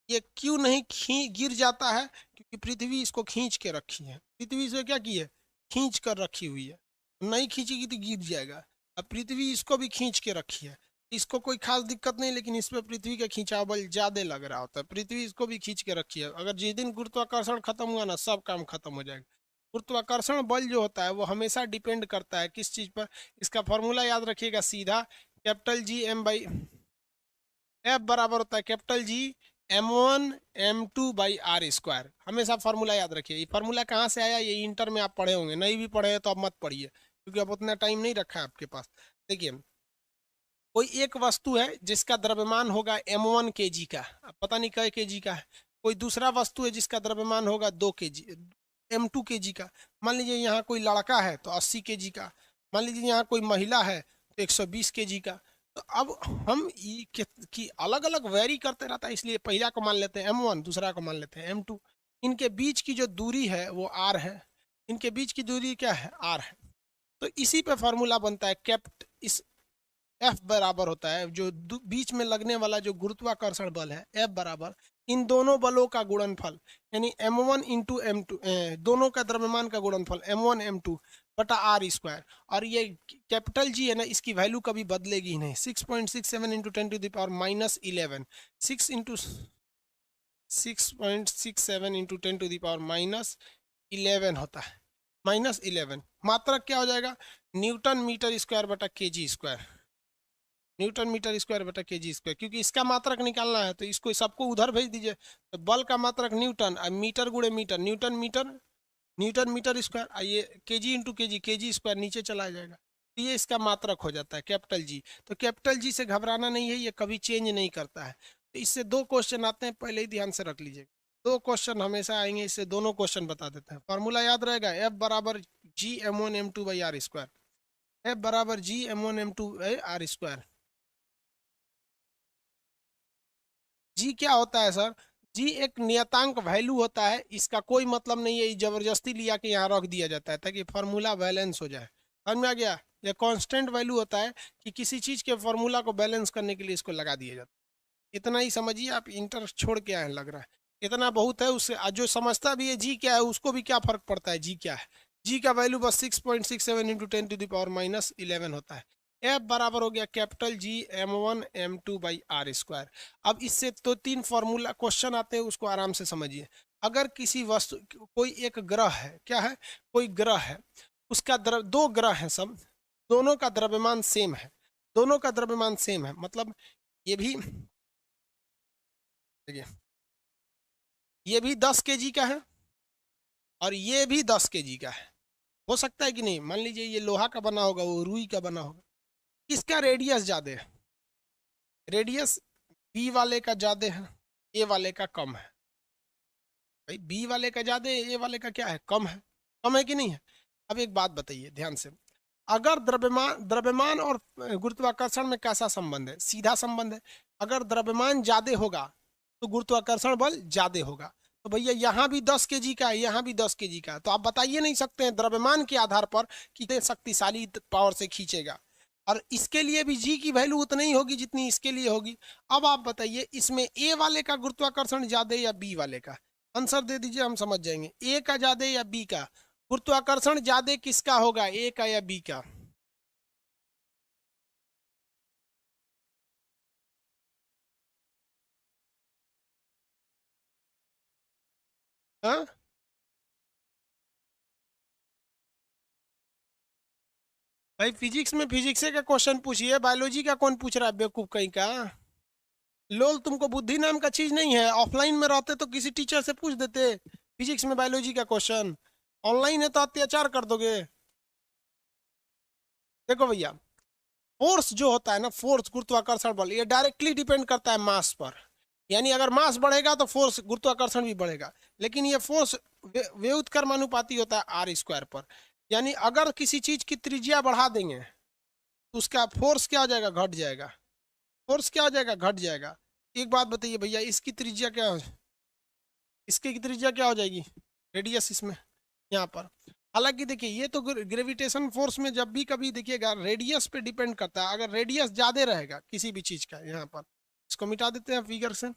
ये क्यों नहीं गिर जाता है? क्योंकि पृथ्वी इसको खींच के रखी है। पृथ्वी से क्या की है? खींच कर रखी हुई है। नहीं खींचेगी तो गिर जाएगा। अब पृथ्वी इसको भी खींच के रखी है, इसको कोई खास दिक्कत नहीं, लेकिन इस पे पृथ्वी का खिंचाव बल ज्यादा लग रहा होता है। पृथ्वी इसको भी खींच के रखी है। अगर जिस दिन गुरुत्वाकर्षण खत्म हुआ ना, सब काम खत्म हो जाएगा। गुरुत्वाकर्षण बल जो होता है वो हमेशा डिपेंड करता है किस चीज पर? इसका फॉर्मूला याद रखिएगा सीधा, capital G M by F बराबर होता है capital G m1 m2 by R square. हमेशा फार्मूला याद रखिए। ये फार्मूला कहाँ से आया? ये इंटर में आप पढ़े होंगे, नहीं भी पढ़े हैं तो अब मत पढ़िए, क्योंकि अब उतना टाइम नहीं रखा है आपके पास। देखिए कोई एक वस्तु है जिसका द्रव्यमान होगा m1 kg का, अब पता नहीं कै kg का है। कोई दूसरा वस्तु है जिसका द्रव्यमान होगा 2 kg, m2 kg का। मान लीजिए यहाँ कोई लड़का है तो 80 kg का, मान लीजिए यहाँ कोई महिला है तो 120 kg का। तो अब हम की अलग अलग वेरी करते रहता है, इसलिए पहला को मान लेते हैं m1, दूसरा को मान लेते हैं m2। इनके बीच की जो दूरी है वो r है, इनके बीच की दूरी क्या है? r है। तो इसी पे फॉर्मूला बनता है कैप्ट इस F बराबर होता है जो बीच में लगने वाला जो गुरुत्वाकर्षण बल है, F बराबर इन दोनों बलों का गुणनफल, यानी m1 इंटू m2, दोनों का द्रव्यमान का गुणनफल m1 m2 बटा आर स्क्वायर। और ये कैपिटल जी है ना, इसकी वैल्यू कभी बदलेगी ही नहीं। 6.67 into 10 to the power minus 11, 6 into 6.67 into 10 to the power minus 11 होता है। माइनस 11 मात्रक क्या हो जाएगा? न्यूटन मीटर स्क्वायर बटा kg square. Newton metre square बटा केजी स्क्वायर, क्योंकि इसका मात्रक निकालना है तो इसको सबको उधर भेज दीजिए। तो बल का मात्रक न्यूटन, और मीटर गुणे meter, newton meter, newton metre square, आइए KG into KG, KG square नीचे चला जाएगा। तो ये इसका मात्रक हो जाता है कैपिटल जी। तो कैपिटल जी से घबराना नहीं है, ये कभी चेंज नहीं करता है। तो इससे दो क्वेश्चन आते हैं, पहले ही ध्यान से रख लीजिएगा। दो क्वेश्चन हमेशा आएंगे, इससे दोनों क्वेश्चन बता देते हैं। फॉर्मूला याद रहेगा, एफ बराबर G m1 m2 by R square. F बराबर G m1 m2 by R square. G क्या होता है सर? जी एक नियतांक वैल्यू होता है, इसका कोई मतलब नहीं है जबरदस्ती लिया के यहाँ रख दिया जाता है ताकि फार्मूला बैलेंस हो जाए। समझ में आ गया? यह कांस्टेंट वैल्यू होता है कि किसी चीज के फार्मूला को बैलेंस करने के लिए इसको लगा दिया जाता है। इतना ही समझिए आप, इंटर छोड़ के आए लग रहा है, इतना बहुत है। उससे जो समझता भी है जी क्या है उसको भी क्या फर्क पड़ता है जी क्या है। जी का वैल्यू बस 6.67 into 10 to the power minus 11 होता है। एफ बराबर हो गया capital G m1 m2 by R square. अब इससे तो तीन फॉर्मूला क्वेश्चन आते हैं, उसको आराम से समझिए। अगर किसी वस्तु, कोई एक ग्रह है, क्या है? कोई ग्रह है, उसका दो ग्रह है सब, दोनों का द्रव्यमान सेम है, दोनों का द्रव्यमान सेम है, मतलब ये भी, देखिए ये भी 10 kg का है और ये भी 10 kg का है। हो सकता है कि नहीं? मान लीजिए ये लोहा का बना होगा, वो रुई का बना होगा, किसका रेडियस ज्यादा है? रेडियस बी वाले का ज्यादा है, ए वाले का कम है। भाई बी वाले का ज्यादा है, ए वाले का क्या है? कम है। कम है कि नहीं है? अब एक बात बताइए ध्यान से, अगर द्रव्यमान द्रव्यमान और गुरुत्वाकर्षण में कैसा संबंध है? सीधा संबंध है। अगर द्रव्यमान ज्यादा होगा तो गुरुत्वाकर्षण बल ज्यादा होगा। तो भैया यहाँ भी 10 kg का है, यहाँ भी 10 kg का है, तो आप बताइए नहीं सकते हैं द्रव्यमान के आधार पर कितने शक्तिशाली पावर से खींचेगा। और इसके लिए भी जी की वैल्यू उतनी ही होगी जितनी इसके लिए होगी। अब आप बताइए इसमें ए वाले का गुरुत्वाकर्षण ज्यादा या बी वाले का? आंसर दे दीजिए, हम समझ जाएंगे। ए का ज्यादा या बी का? गुरुत्वाकर्षण ज्यादा किसका होगा, ए का या बी का? हाँ भाई, फिजिक्स में फिजिक्स का क्वेश्चन पूछिए, बायोलॉजी का कौन पूछ रहा है बेवकूफ कहीं का? लोल, तुमको बुद्धि नाम का चीज नहीं है? ऑफलाइन में रहते तो किसी टीचर से पूछ देते फिजिक्स में बायोलॉजी का क्वेश्चन। ऑनलाइन है तो अत्याचार कर दोगे। देखो भैया, फोर्स जो होता है ना, फोर्स गुरुत्वाकर्षण बल, ये डायरेक्टली डिपेंड करता है मास पर। यानी अगर मास बढ़ेगा तो फोर्स गुरुत्वाकर्षण भी बढ़ेगा, लेकिन ये फोर्स व्युत्क्रमानुपाती होता है आर स्क्वायर पर। यानी अगर किसी चीज की त्रिज्या बढ़ा देंगे तो उसका फोर्स क्या हो जाएगा, घट जाएगा। फोर्स क्या हो जाएगा, घट जाएगा। एक बात बताइए भैया, इसकी त्रिज्या क्या हो, इसकी त्रिज्या क्या हो जाएगी, रेडियस इसमें यहाँ पर। हालांकि देखिए, ये तो ग्रेविटेशन फोर्स में जब भी कभी देखिएगा रेडियस पे डिपेंड करता है। अगर रेडियस ज्यादा रहेगा किसी भी चीज का, यहाँ पर इसको मिटा देते हैं फिगर से।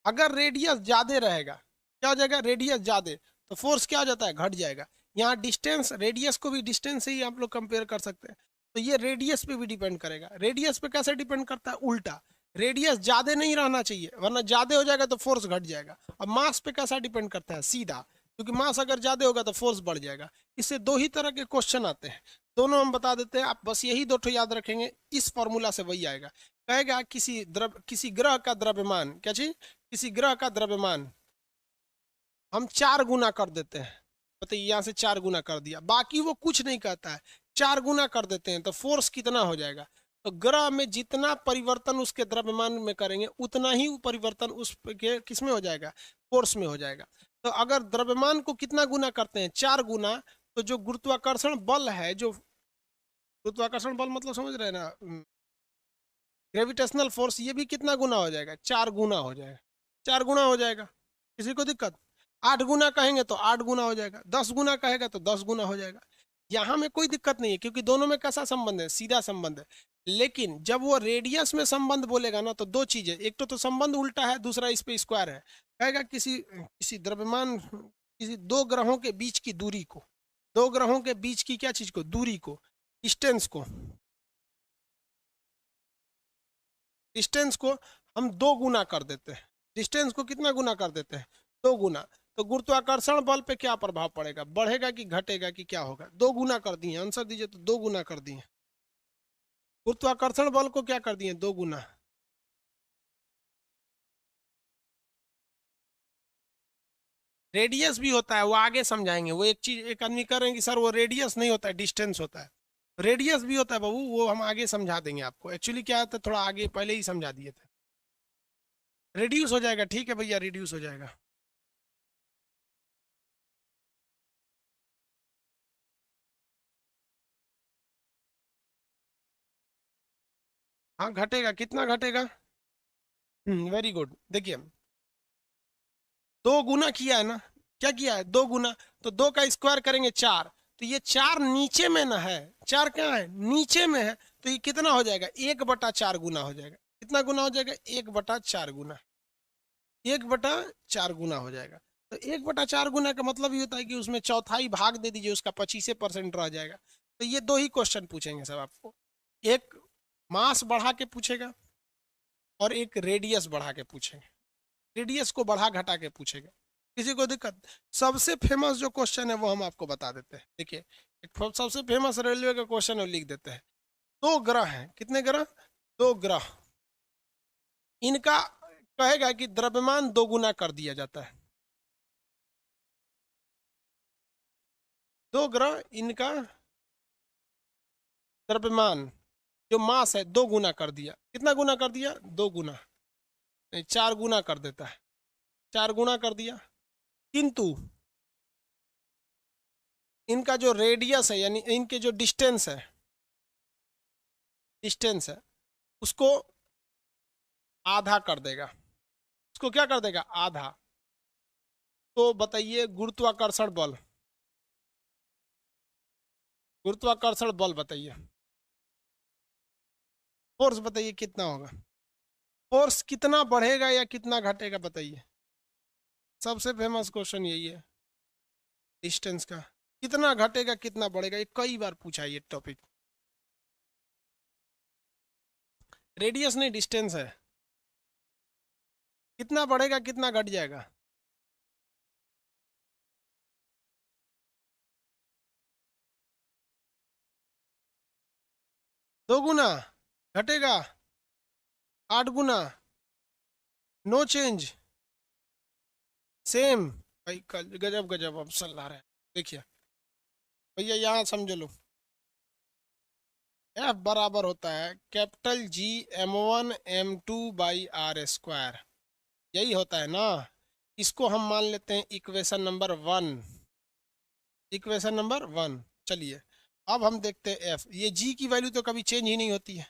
अगर रेडियस ज्यादा रहेगा, क्या हो जाएगा, रेडियस ज्यादा, तो फोर्स क्या हो जाता है, घट जाएगा। यहाँ डिस्टेंस, रेडियस को भी डिस्टेंस से ही आप लोग कंपेयर कर सकते हैं। तो ये रेडियस पे भी डिपेंड करेगा। रेडियस पे कैसे डिपेंड करता है, उल्टा, रेडियस ज्यादा नहीं रहना चाहिए, वरना ज्यादा हो जाएगा तो फोर्स घट जाएगा। अब मास पे कैसा डिपेंड करता है, सीधा, क्योंकि मास अगर ज्यादा होगा तो फोर्स बढ़ जाएगा। इससे दो ही तरह के क्वेश्चन आते हैं, दोनों हम बता देते हैं, आप बस यही दो ठो याद रखेंगे, इस फॉर्मूला से वही आएगा। कहेगा किसी ग्रह का द्रव्यमान, क्या चीज, किसी ग्रह का द्रव्यमान हम 4 गुना कर देते हैं। बताइए, यहाँ से 4 गुना कर दिया, बाकी वो कुछ नहीं कहता है, 4 गुना कर देते हैं तो फोर्स कितना हो जाएगा। तो ग्रह में जितना परिवर्तन उसके द्रव्यमान में करेंगे उतना ही वो परिवर्तन उस के किस में हो जाएगा, फोर्स में हो जाएगा। तो अगर द्रव्यमान को कितना गुना करते हैं, 4 गुना, तो जो गुरुत्वाकर्षण बल है, जो गुरुत्वाकर्षण बल मतलब समझ रहे हैं ना, ग्रेविटेशनल फोर्स, ये भी कितना गुना हो जाएगा, 4 गुना हो जाएगा। 4 गुना हो जाएगा, किसी को दिक्कत? 8 गुना कहेंगे तो 8 गुना हो जाएगा, 10 गुना कहेगा तो 10 गुना हो जाएगा। यहाँ में कोई दिक्कत नहीं है, क्योंकि दोनों में कैसा संबंध है, सीधा संबंध है। लेकिन जब वो रेडियस में संबंध बोलेगा ना, तो दो चीजें, एक तो संबंध उल्टा है, दूसरा इस पे स्क्वायर है। कहेगा किसी किसी द्रव्यमान, किसी दो ग्रहों के बीच की दूरी को, दो ग्रहों के बीच की क्या चीज को, दूरी को, डिस्टेंस को, डिस्टेंस को हम 2 गुना कर देते हैं। डिस्टेंस को कितना गुना कर देते हैं, 2 गुना। तो गुरुत्वाकर्षण बल पे क्या प्रभाव पड़ेगा, बढ़ेगा कि घटेगा कि क्या होगा? 2 गुना कर दिए, आंसर दीजिए, तो 2 गुना कर दिए। गुरुत्वाकर्षण बल को क्या कर दिए, 2 गुना। रेडियस भी होता है, वो आगे समझाएंगे। वो एक चीज एक आदमी कर रहे हैं कि सर वो रेडियस नहीं होता है, डिस्टेंस होता है। रेडियस भी होता है बाबू, वो हम आगे समझा देंगे आपको। एक्चुअली क्या होता है, थोड़ा आगे पहले ही समझा दिए थे। रिड्यूस हो जाएगा, ठीक है भैया, रिड्यूस हो जाएगा। हाँ घटेगा, कितना घटेगा? Very good. देखिए, 2 गुना किया है ना, क्या किया है, 2 गुना। तो 2 का स्क्वायर करेंगे 4, तो ये 4 नीचे में ना है, 4 क्या है, नीचे में है। तो ये कितना हो जाएगा, 1/4 गुना हो जाएगा। कितना गुना हो जाएगा, 1/4 गुना, 1/4 गुना हो जाएगा। तो 1/4 गुना का मतलब ये होता है कि उसमें चौथाई भाग दे दीजिए, उसका 25% रह जाएगा। तो ये दो ही क्वेश्चन पूछेंगे सब आपको, एक मास बढ़ा के पूछेगा और एक रेडियस बढ़ा के पूछेंगे, रेडियस को बढ़ा घटा के पूछेगा। किसी को दिक्कत? सबसे फेमस जो क्वेश्चन है वो हम आपको बता देते हैं। देखिए, एक सबसे फेमस रेलवे का क्वेश्चन है, लिख देते हैं। 2 ग्रह हैं, कितने ग्रह, 2 ग्रह, इनका कहेगा कि द्रव्यमान 2 गुना कर दिया जाता है। 2 ग्रह, इनका द्रव्यमान जो मास है 2 गुना कर दिया। कितना गुना कर दिया, 2 गुना, नहीं 4 गुना कर देता है, 4 गुना कर दिया। किंतु इनका जो रेडियस है, यानी इनके जो डिस्टेंस है, डिस्टेंस है, उसको आधा कर देगा। उसको क्या कर देगा, आधा। तो बताइए, गुरुत्वाकर्षण बल, गुरुत्वाकर्षण बल बताइए, फोर्स बताइए कितना होगा, फोर्स कितना बढ़ेगा या कितना घटेगा बताइए। सबसे फेमस क्वेश्चन यही है। डिस्टेंस का कितना घटेगा कितना बढ़ेगा, ये कई बार पूछा है ये टॉपिक। रेडियस नहीं डिस्टेंस है, कितना बढ़ेगा कितना घट जाएगा। दो गुना घटेगा, 8 गुना, नो चेंज, सेम। भाई गजब गजब ऑप्शन ला रहे हैं। देखिए भैया यहाँ समझ लो, एफ बराबर होता है कैपिटल जी m1 m2/r²। यही होता है ना। इसको हम मान लेते हैं इक्वेशन नंबर 1, इक्वेशन नंबर 1। चलिए अब हम देखते हैं एफ। ये जी की वैल्यू तो कभी चेंज ही नहीं होती है।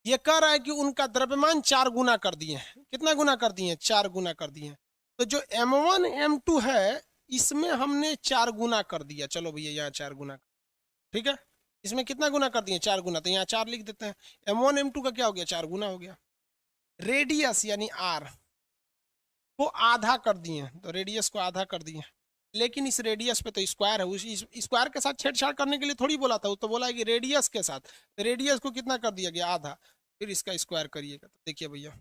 ये कह रहा है कि उनका द्रव्यमान 4 गुना कर दिए हैं। कितना गुना कर दिए हैं? 4 गुना कर दिए हैं। तो जो m1 m2 है इसमें हमने 4 गुना कर दिया। चलो भैया यहाँ 4 गुना, ठीक है। इसमें कितना गुना कर दिए? 4 गुना। तो यहाँ 4 लिख देते हैं। m1 m2 का क्या हो गया? 4 गुना हो गया। रेडियस यानी आर को आधा कर दिए, तो रेडियस को आधा कर दिए। लेकिन इस रेडियस पे तो स्क्वायर है, उस स्क्वायर के साथ छेड़छाड़ करने के लिए थोड़ी बोला था। वो तो बोला है कि रेडियस के साथ, रेडियस को कितना कर दिया गया? आधा। फिर इसका स्क्वायर करिएगा तो देखिए भैया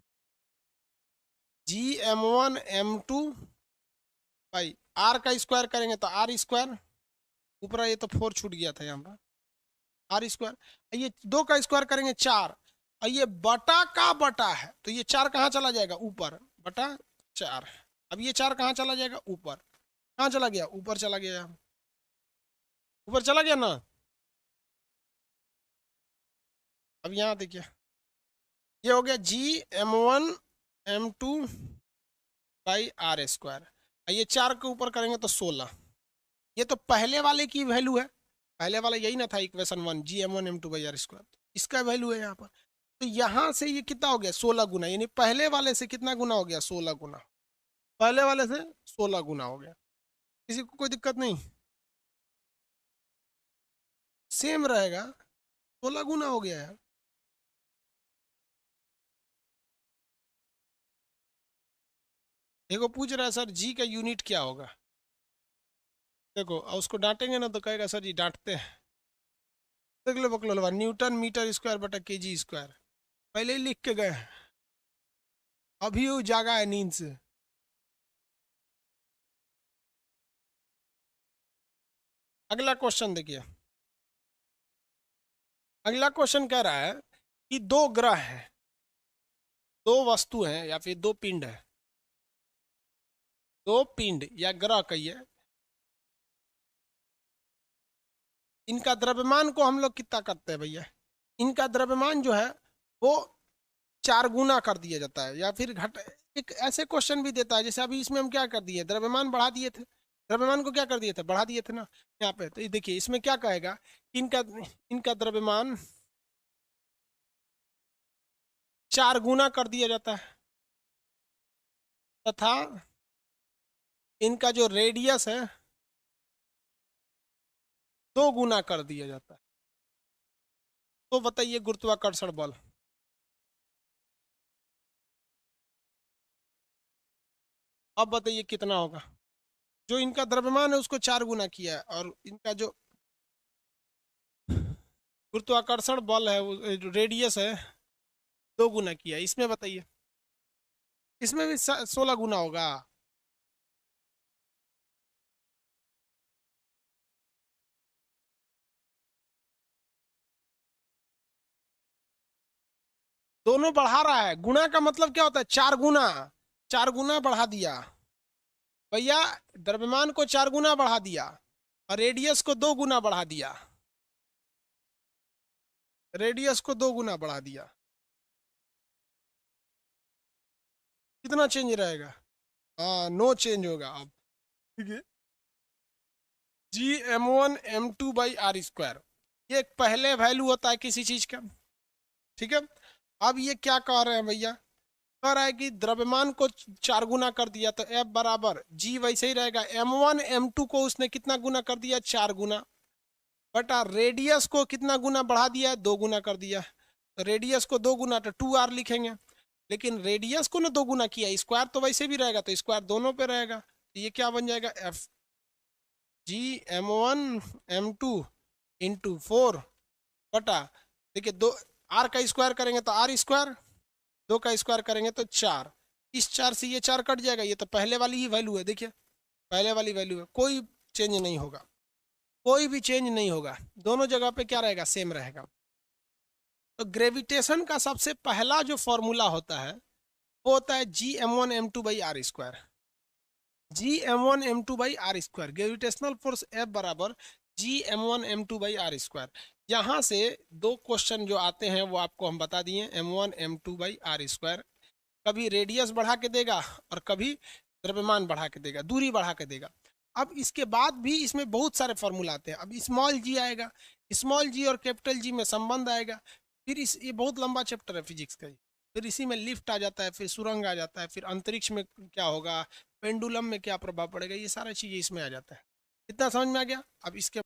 जी m1 m2 भाई आर का स्क्वायर करेंगे तो आर स्क्वायर, ऊपर ये तो 4 छूट गया था यहाँ पर, आर स्क्वायर। ये 2 का स्क्वायर करेंगे 4, और ये बटा का बटा है तो ये 4 कहाँ चला जाएगा? ऊपर, बटा 4। अब ये 4 कहाँ चला जाएगा? ऊपर। कहाँ चला गया? ऊपर चला गया, ऊपर चला गया ना। अब यहाँ देखिए ये हो गया जी m1 m2/r²। ये 4 के ऊपर करेंगे तो 16। ये तो पहले वाले की वैल्यू है, पहले वाला यही ना था इक्वेशन 1, जी m1 m2/r²। इसका वैल्यू है यहाँ पर। तो यहाँ से ये कितना हो गया? 16 गुना। यानी पहले वाले से कितना गुना हो गया? 16 गुना। पहले वाले से 16 गुना हो गया। किसी को कोई दिक्कत नहीं? सेम रहेगा, 16 गुना हो गया है। देखो पूछ रहा है सर जी का यूनिट क्या होगा। देखो और उसको डांटेंगे ना तो कहेगा सर जी डांटते हैं। देख लो बकलो, न्यूटन मीटर स्क्वायर बटा केजी स्क्वायर पहले ही लिख के गए हैं। अभी वो जागा है नींद से। अगला क्वेश्चन देखिए। अगला क्वेश्चन कह रहा है कि 2 ग्रह हैं, 2 वस्तु हैं या फिर 2 पिंड है, 2 पिंड या ग्रह कहिए। इनका द्रव्यमान को हम लोग कितना करते हैं भैया? इनका द्रव्यमान जो है वो 4 गुना कर दिया जाता है, या फिर घट। एक ऐसे क्वेश्चन भी देता है जैसे अभी इसमें हम क्या कर दिए? द्रव्यमान बढ़ा दिए थे। द्रव्यमान को क्या कर दिए थे? बढ़ा दिए थे ना यहाँ पे। तो ये देखिए इसमें क्या कहेगा? इनका इनका द्रव्यमान 4 गुना कर दिया जाता है, तथा इनका जो रेडियस है 2 गुना कर दिया जाता है। तो बताइए गुरुत्वाकर्षण बल अब बताइए कितना होगा? जो इनका द्रव्यमान है उसको 4 गुना किया है, और इनका जो गुरुत्वाकर्षण बल है वो रेडियस है 2 गुना किया है। इसमें बताइए, इसमें भी 16 गुना होगा। दोनों बढ़ा रहा है। गुणा का मतलब क्या होता है? 4 गुना। 4 गुना बढ़ा दिया भैया। द्रव्यमान को 4 गुना बढ़ा दिया और रेडियस को 2 गुना बढ़ा दिया। रेडियस को 2 गुना बढ़ा दिया। कितना चेंज रहेगा? हाँ नो चेंज होगा अब। ठीक है, जी m1 m2/r²। ये पहले वैल्यू होता है किसी चीज का। ठीक है, अब ये क्या कह रहे हैं भैया? कह रहा है कि द्रव्यमान को 4 गुना कर दिया, तो F बराबर जी वैसे ही रहेगा। m1 m2 को उसने कितना गुना कर दिया? 4 गुना, बटा रेडियस को कितना गुना बढ़ा दिया? 2 गुना कर दिया। तो रेडियस को 2 गुना तो 2r लिखेंगे, लेकिन रेडियस को ना 2 गुना किया, स्क्वायर तो वैसे भी रहेगा तो स्क्वायर दोनों पे रहेगा। तो ये क्या बन जाएगा? F। Gm1m2 इंटू 4 बटा, देखिए दो, आर का स्क्वायर करेंगे तो आर स्क्वायर, 2 का स्क्वायर करेंगे तो 4, इस 4 से ये 4 कट जाएगा, ये तो पहले वाली ही वैल्यू है, देखिए पहले वाली वैल्यू है, कोई चेंज नहीं होगा, कोई भी चेंज नहीं होगा, दोनों जगह पे क्या रहेगा, सेम रहेगा। तो ग्रेविटेशन का सबसे पहला जो फॉर्मूला होता है वो होता है Gm1m2 by R square, Gm1m2 by R square, gravitational force F बराबर Gm1m2 बाई आर स्क्वायर। यहाँ से दो क्वेश्चन जो आते हैं वो आपको हम बता दिए, m1 m2 by R square, कभी रेडियस बढ़ा के देगा और कभी द्रव्यमान बढ़ा के देगा, दूरी बढ़ा के देगा। अब इसके बाद भी इसमें बहुत सारे फॉर्मूला आते हैं, अब स्मॉल जी आएगा, स्मॉल जी और कैपिटल जी में संबंध आएगा, फिर इस, ये बहुत लंबा चैप्टर है फिजिक्स का, फिर इसी में लिफ्ट आ जाता है, फिर सुरंग आ जाता है, फिर अंतरिक्ष में क्या होगा, पेंडुलम में क्या प्रभाव पड़ेगा, ये सारा चीज़ें इसमें आ जाता है। इतना समझ में आ गया। अब इसके